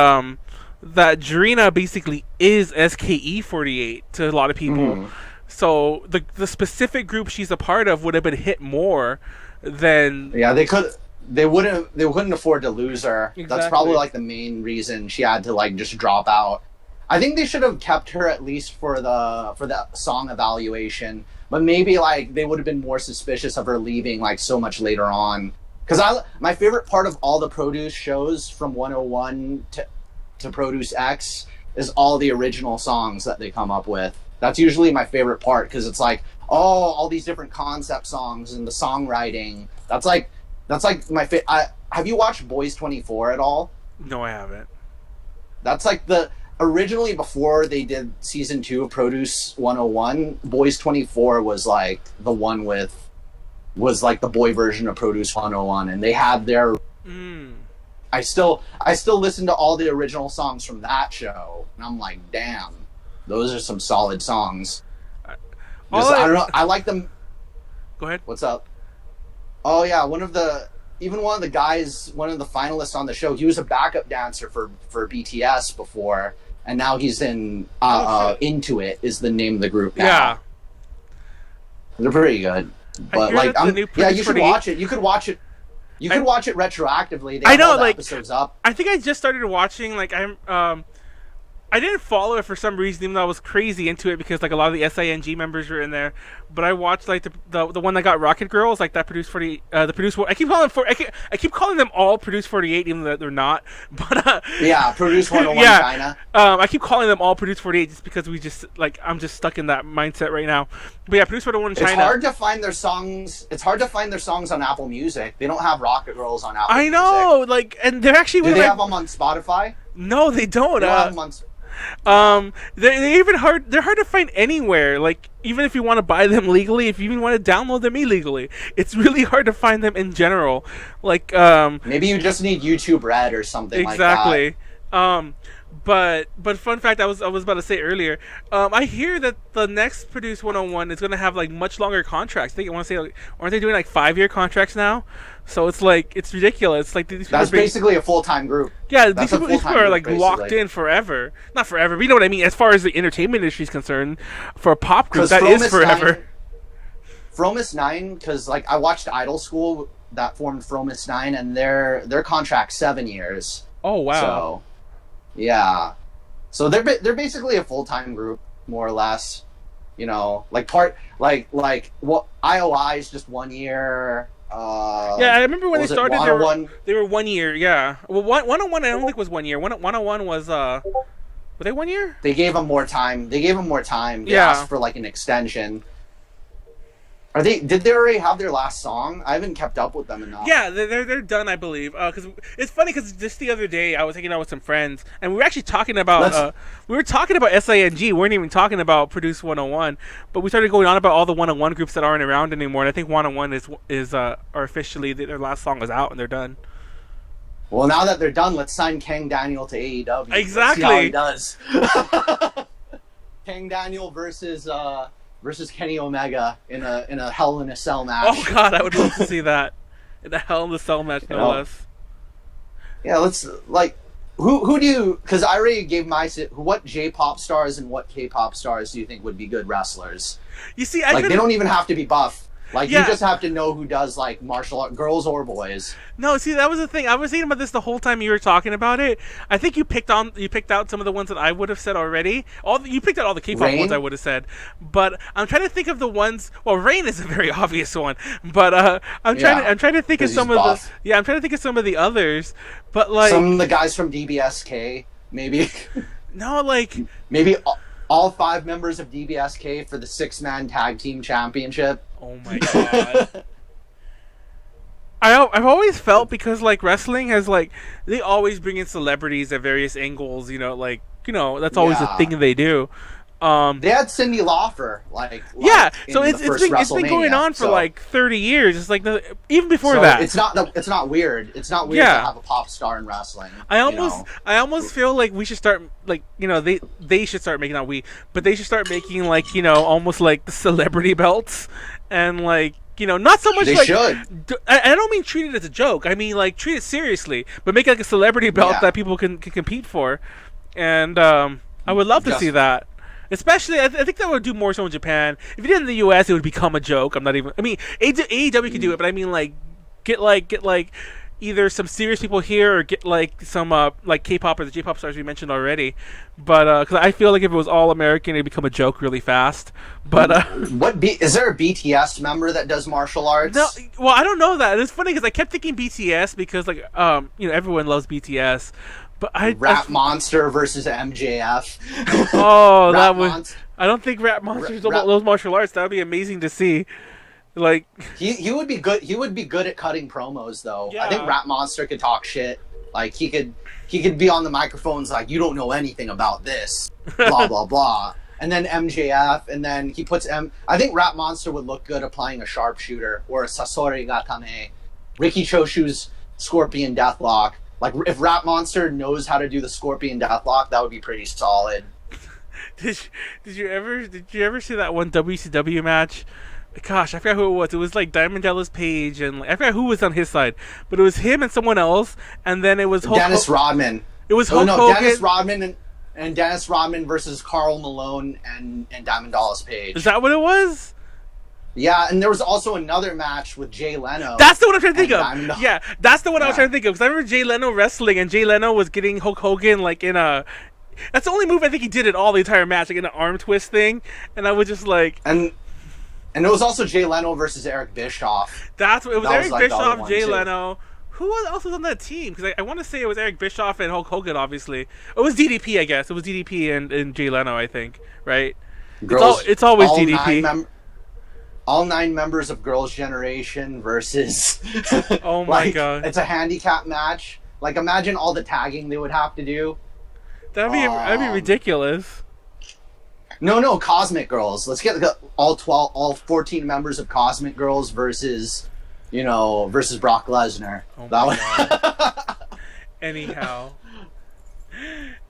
that Jarina basically is SKE48 to a lot of people. Mm. So the specific group she's a part of would have been hit more than. Yeah, they couldn't afford to lose her. Exactly. That's probably like the main reason she had to like just drop out. I think they should have kept her at least for the song evaluation, but maybe like they would have been more suspicious of her leaving like so much later on. Because my favorite part of all the Produce shows from 101 to Produce X is all the original songs that they come up with. That's usually my favorite part, because it's like, oh, all these different concept songs and the songwriting. That's like my favorite. Have you watched Boys 24 at all? No, I haven't. That's like originally before they did season 2 of Produce 101, Boys 24 was like the one was like the boy version of Produce 101, and they had their. I still listen to all the original songs from that show, and I'm like, damn, those are some solid songs. I don't know. I like them. Go ahead. What's up? Oh yeah, one of the guys, one of the finalists on the show, he was a backup dancer for BTS before, and now he's in Into It is the name of the group now. Yeah, they're pretty good. But like, you should watch it. You could watch it. You could watch it retroactively. They have all the episodes up. I think I just started watching. Like I didn't follow it for some reason, even though I was crazy into it because like a lot of the SING members were in there. But I watched like the one that got Rocket Girls, like that produced 40. The produced. I keep calling I keep calling them all produced 48, even though they're not. But Yeah, Produce 101 yeah, China. I keep calling them all produced 48 just because we just like I'm just stuck in that mindset right now. But yeah, produced 101 China. It's hard to find their songs. It's hard to find their songs on Apple Music. They don't have Rocket Girls on Apple I Music. know, like, and they're actually. Do they have them on Spotify? No, they don't. They don't have them on. They're even hard. They're hard to find anywhere. Like even if you want to buy them legally, if you even want to download them illegally, it's really hard to find them in general. Like Maybe you just need YouTube Red or something exactly. like that. But fun fact I was about to say earlier. I hear that the next Produce 101 is gonna have like much longer contracts. I think I want to say like, aren't they doing like 5-year contracts now? So it's like it's ridiculous. Like these people That's basically a full-time group. Yeah, That's these people are like group, locked basically. in forever. Not forever, but you know what I mean. As far as the entertainment industry is concerned, for a pop group, 'Cause that is Fromis forever. 9 Fromis 9, because like I watched Idol School that formed Fromis 9, and their contract's 7 years. Oh wow. So, yeah. So they're basically a full-time group, more or less. You know, like what IOI is just 1 year. Yeah, I remember when they was it started. 101? They were 1 year. Yeah. Well, 101 I don't think was 1 year. 101 was were they 1 year? They gave them more time. They Yeah. asked for like an extension. Did they already have their last song? I haven't kept up with them enough. Yeah, they're done, I believe. Because it's funny because just the other day I was hanging out with some friends and we were actually talking about SING. We weren't even talking about Produce 101, but we started going on about all the 101 groups that aren't around anymore. And I think 101 are officially their last song is out and they're done. Well, now that they're done, let's sign Kang Daniel to AEW. Exactly. Let's see how he does. Kang Daniel versus Kenny Omega in a Hell in a Cell match. Oh God, I would love to see that in a Hell in a Cell match, no less. Yeah, let's like who do you? Because I already gave what J-pop stars and what K-pop stars do you think would be good wrestlers? You see, they don't even have to be buff. Like Yeah. you just have to know who does like martial art, girls or boys. No, see, that was the thing. I was thinking about this the whole time you were talking about it. I think you picked out some of the ones that I would have said already. You picked out all the K-pop Rain? ones I would have said. But I'm trying to think of the ones. Well, Rain is a very obvious one. But I'm trying to think of 'cause some he's of buff. I'm trying to think of some of the others. But like Some of the guys from DBSK, maybe. no, like Maybe all 5 members of DBSK for the 6-man tag team championship. oh my God. I've always felt because like wrestling has like they always bring in celebrities at various angles, that's always the Yeah. thing they do. They had Cyndi Lauper, Yeah, in so the it's first been going WrestleMania, on for so- like 30 years. It's like even before so that. it's not weird. It's not weird Yeah. to have a pop star in wrestling. I almost feel like we should start like they should start making but they should start making like almost like the celebrity belts and like not so much They like should. I don't mean treat it as a joke. I mean like treat it seriously, but make it like a celebrity belt Yeah. that people can compete for. And I would love to Just- see that. Especially, I think that would do more so in Japan. If you did it in the U.S., it would become a joke. I mean, AEW could do it, but I mean, like, get either some serious people here or get like some like K-pop or the J-pop stars we mentioned already. But because I feel like if it was all American, it'd become a joke really fast. But Is there a BTS member that does martial arts? no, well, I don't know that. It's funny because I kept thinking BTS because like everyone loves BTS. But Rap Monster versus MJF. Oh, Rap that would. Monster. I don't think Rap Monsters Rap- those martial arts. That would be amazing to see. Like He would be good. He would be good at cutting promos, though. I think Yeah. Rap Monster could talk shit. Like he could be on the microphones like, you don't know anything about this, blah blah blah. And then MJF, and then he puts I think Rap Monster would look good applying a sharpshooter or a Sasori Gatame, Ricky Choshu's Scorpion Deathlock. Like if Rap Monster knows how to do the Scorpion Deathlock, that would be pretty solid. Did you ever see that one WCW match? Gosh, I forgot who it was. It was like Diamond Dallas Page and I forgot who was on his side, but it was him and someone else, and then it was Dennis Rodman. It was Hulk Hogan. Dennis Rodman and Dennis Rodman versus Karl Malone and Diamond Dallas Page. Is that what it was? Yeah, and there was also another match with Jay Leno. That's the one I'm trying to think and of. Yeah, that's the one I was Yeah. trying to think of. Because I remember Jay Leno wrestling, and Jay Leno was getting Hulk Hogan like in a That's the only move I think he did at all the entire match, like an arm twist thing, and I was just like, And it was also Jay Leno versus Eric Bischoff. that's what it was. Eric like the other Bischoff, one, Jay too. Leno. Who else was on that team? Because I want to say it was Eric Bischoff and Hulk Hogan, obviously. It was DDP, I guess. It was DDP and Jay Leno, I think, right? It's always DDP. All 9 members of Girls' Generation versus. Oh my god! It's a handicap match. Like, imagine all the tagging they would have to do. That'd be ridiculous. No, Cosmic Girls. Let's get all 14 members of Cosmic Girls versus Brock Lesnar. Oh my god. Anyhow,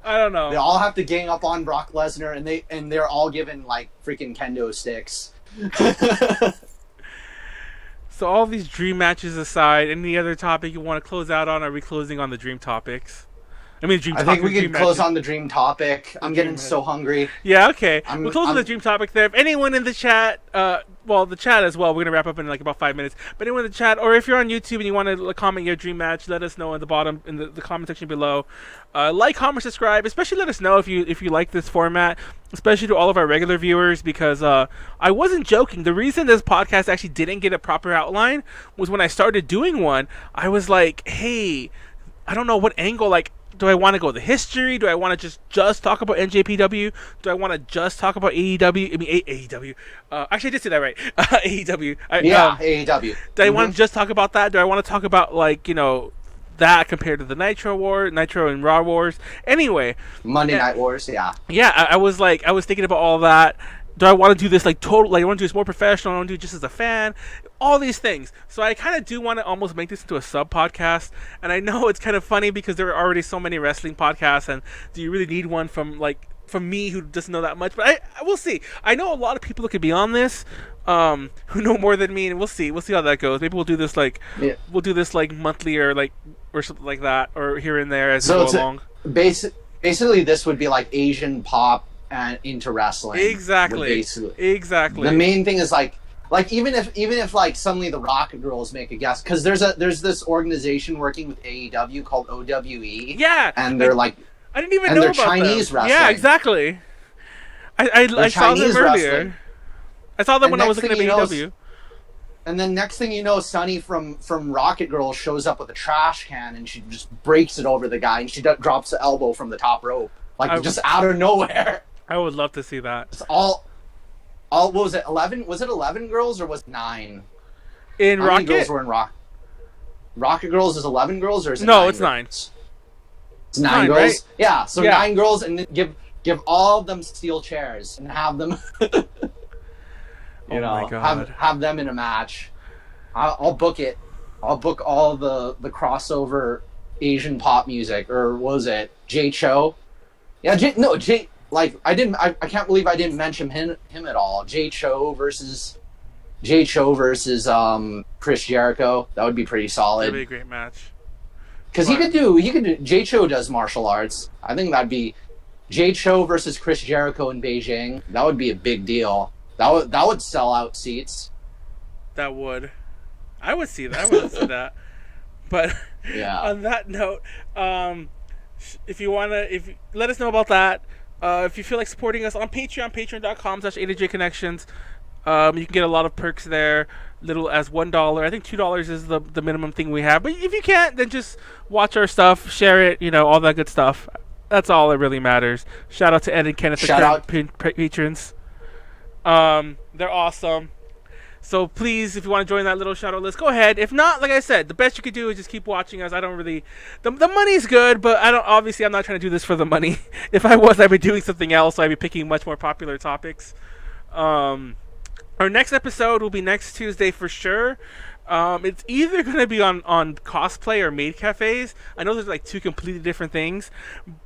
I don't know. They all have to gang up on Brock Lesnar, and they're all given like freaking kendo sticks. So all these dream matches aside, any other topic you want to close out on? Are we closing on the dream topics? I think we could close on the dream topic. I'm getting so hungry. Yeah, okay. We'll close on the dream topic there. If anyone in the chat, the chat as well, we're going to wrap up in like about 5 minutes. But anyone in the chat, or if you're on YouTube and you want to comment your dream match, let us know at the bottom in the comment section below. Like, comment, subscribe. Especially let us know if you like this format, especially to all of our regular viewers, because I wasn't joking. The reason this podcast actually didn't get a proper outline was when I started doing one, I was like, hey, I don't know what angle, like, do I want to go the history? Do I want to just talk about NJPW? Do I want to just talk about AEW? I mean, AEW. Actually, I did say that right. AEW. AEW. Do I want to just talk about that? Do I want to talk about, like, that compared to the Nitro and Raw Wars? Anyway. Monday Night Wars, yeah. Yeah, I was thinking about all that. Do I want to do this, like, total, like, I want to do this more professional? I want to do it just as a fan? All these things. So I kind of do want to almost make this into a sub-podcast. And I know it's kind of funny because there are already so many wrestling podcasts. And do you really need one from me who doesn't know that much? But I will see. I know a lot of people that could be on this who know more than me. And we'll see. We'll see how that goes. Maybe we'll do this, we'll do this, monthly or something like that. Or here and there as we go along. Basically, this would be like Asian pop and into wrestling. Exactly. The main thing is like even if like suddenly the Rocket Girls make a guest, because there's this organization working with AEW called OWE. Yeah, and they're like I didn't even know about Chinese them. wrestling. Yeah, exactly. I saw them earlier. Wrestling. I saw them when I was looking at AEW. And then next thing you know, Sunny from Rocket Girls shows up with a trash can and she just breaks it over the guy and she drops the elbow from the top rope, just out of nowhere. I would love to see that. It's all what was it? 11? Was it 11 girls or was it 9? In How Rocket? many girls were in Rocket Girls is 11 girls or is it No, 9 it's girls? 9. It's 9 girls? Right? Yeah, so 9 girls and then give all of them steel chairs and have them my God. have them in a match. I'll book it. I'll book all the crossover Asian pop music, or was it Jay Cho? Yeah, Jay. Like I can't believe I didn't mention him at all. Jay Cho versus Chris Jericho. That would be pretty solid. That'd be a great match. Because he could do. Jay Cho does martial arts. I think that'd be Jay Cho versus Chris Jericho in Beijing. That would be a big deal. That would sell out seats. That would. I would see that. I would see that. But yeah. On that note, if you let us know about that. If you feel like supporting us on Patreon, patreon.com/AJConnections, you can get a lot of perks there, little as $1. I think $2 is the minimum thing we have. But if you can't, then just watch our stuff, share it, all that good stuff. That's all that really matters. Shout out to Ed and Kenneth, the patrons. They're awesome. So please, if you want to join that little shout out list, go ahead. If not, like I said, the best you could do is just keep watching us. I don't really, the money's good, but I'm not trying to do this for the money. If I was, I'd be doing something else. I'd be picking much more popular topics. Our next episode will be next Tuesday for sure. It's either going to be on cosplay or maid cafes. I know there's like 2 completely different things,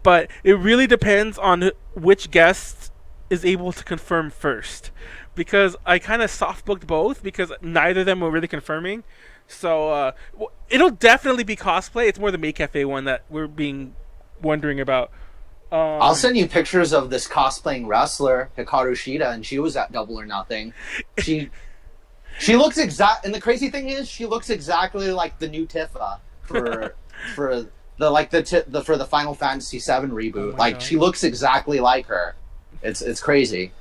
but it really depends on which guest is able to confirm first. Because I kind of soft booked both because neither of them were really confirming. So it'll definitely be cosplay. It's more the maid cafe one that we're wondering about. I'll send you pictures of this cosplaying wrestler, Hikaru Shida, and she was at Double or Nothing. She looks and the crazy thing is she looks exactly like the new Tifa for the for the Final Fantasy VII reboot. Like God. she looks exactly like her. It's crazy.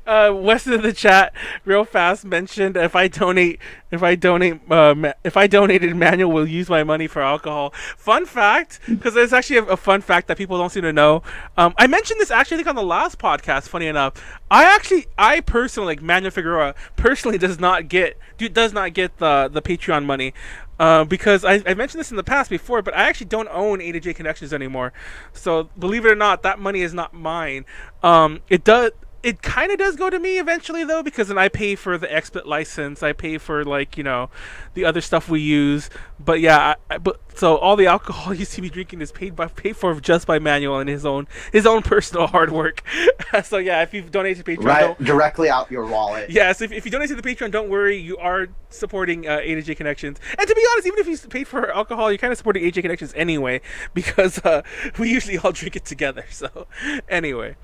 West in the chat, real fast mentioned if I donated, Manuel will use my money for alcohol. Fun fact, because there's actually a fun fact that people don't seem to know. I mentioned this actually, I think on the last podcast. Funny enough, I personally, like Manuel Figueroa, personally does not get the Patreon money. Because I mentioned this in the past before, but I actually don't own A to J Connections anymore. So believe it or not, that money is not mine. It kind of does go to me eventually though, because then I pay for the XSplit license, I pay for the other stuff we use. But yeah, so all the alcohol you see me drinking is paid for just by Manuel and his own personal hard work. So yeah, if you donate to Patreon, Right, directly out your wallet. Yes, if you donate to the Patreon, don't worry, you are supporting A to J Connections. And to be honest, even if you paid for alcohol, you're kind of supporting A to J Connections anyway, because we usually all drink it together. So anyway,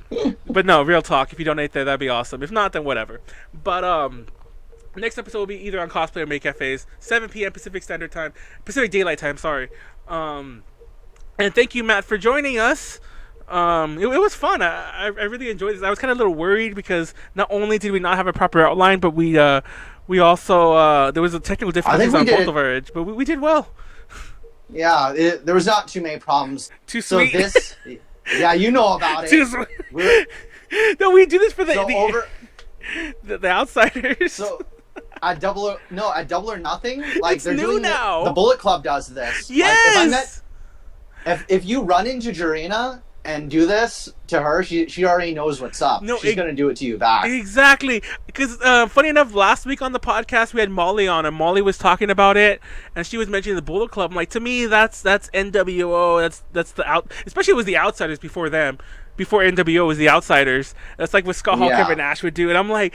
but no, real talk. If you donate there, that'd be awesome. If not, then whatever. But next episode will be either on Cosplay or Make Cafes, 7 p.m. Pacific Daylight Time. Sorry. And thank you, Matt, for joining us. It was fun. I really enjoyed this. I was kind of a little worried because not only did we not have a proper outline, but we also there was a technical difficulties on both of our edge, but we did well. Yeah, there was not too many problems. Too sweet. So this, yeah, you know about it. Too sweet. No, we do this for the outsiders. So at Double or Nothing, like it's they're new doing now. The Bullet Club does this. Yes. Like, if you run into Jarena and do this to her, she already knows what's up. No, she's gonna do it to you back. Exactly. Because funny enough, last week on the podcast we had Molly on, and Molly was talking about it, and she was mentioning the Bullet Club. I'm like, to me, that's NWO. That's the especially it was the Outsiders before them. Before NWO was the Outsiders. That's like what Scott Hall, Kevin Nash would do. And I'm like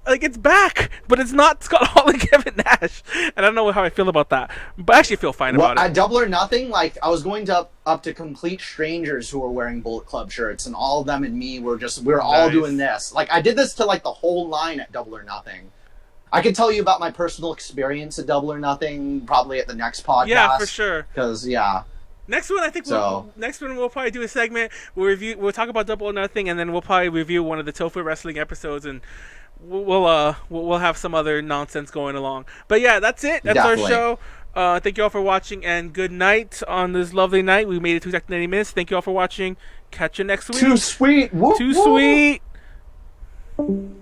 it's back, but it's not Scott Hall and Kevin Nash. And I don't know how I feel about that. But I actually feel fine about it. At Double or Nothing, like I was going up to complete strangers who were wearing Bullet Club shirts, and all of them and me were all doing this. Like I did this to like the whole line at Double or Nothing. I could tell you about my personal experience at Double or Nothing probably at the next podcast. Yeah, for sure. Because Next one, I think we'll probably do a segment. We'll talk about Double or Nothing, and then we'll probably review one of the Tofu Wrestling episodes, and we'll have some other nonsense going along. But yeah, that's it. That's Definitely. our show. Thank you all for watching, and good night on this lovely night. We made it to exactly 90 minutes. Thank you all for watching. Catch you next week. Too sweet. Woo, Too woo. sweet.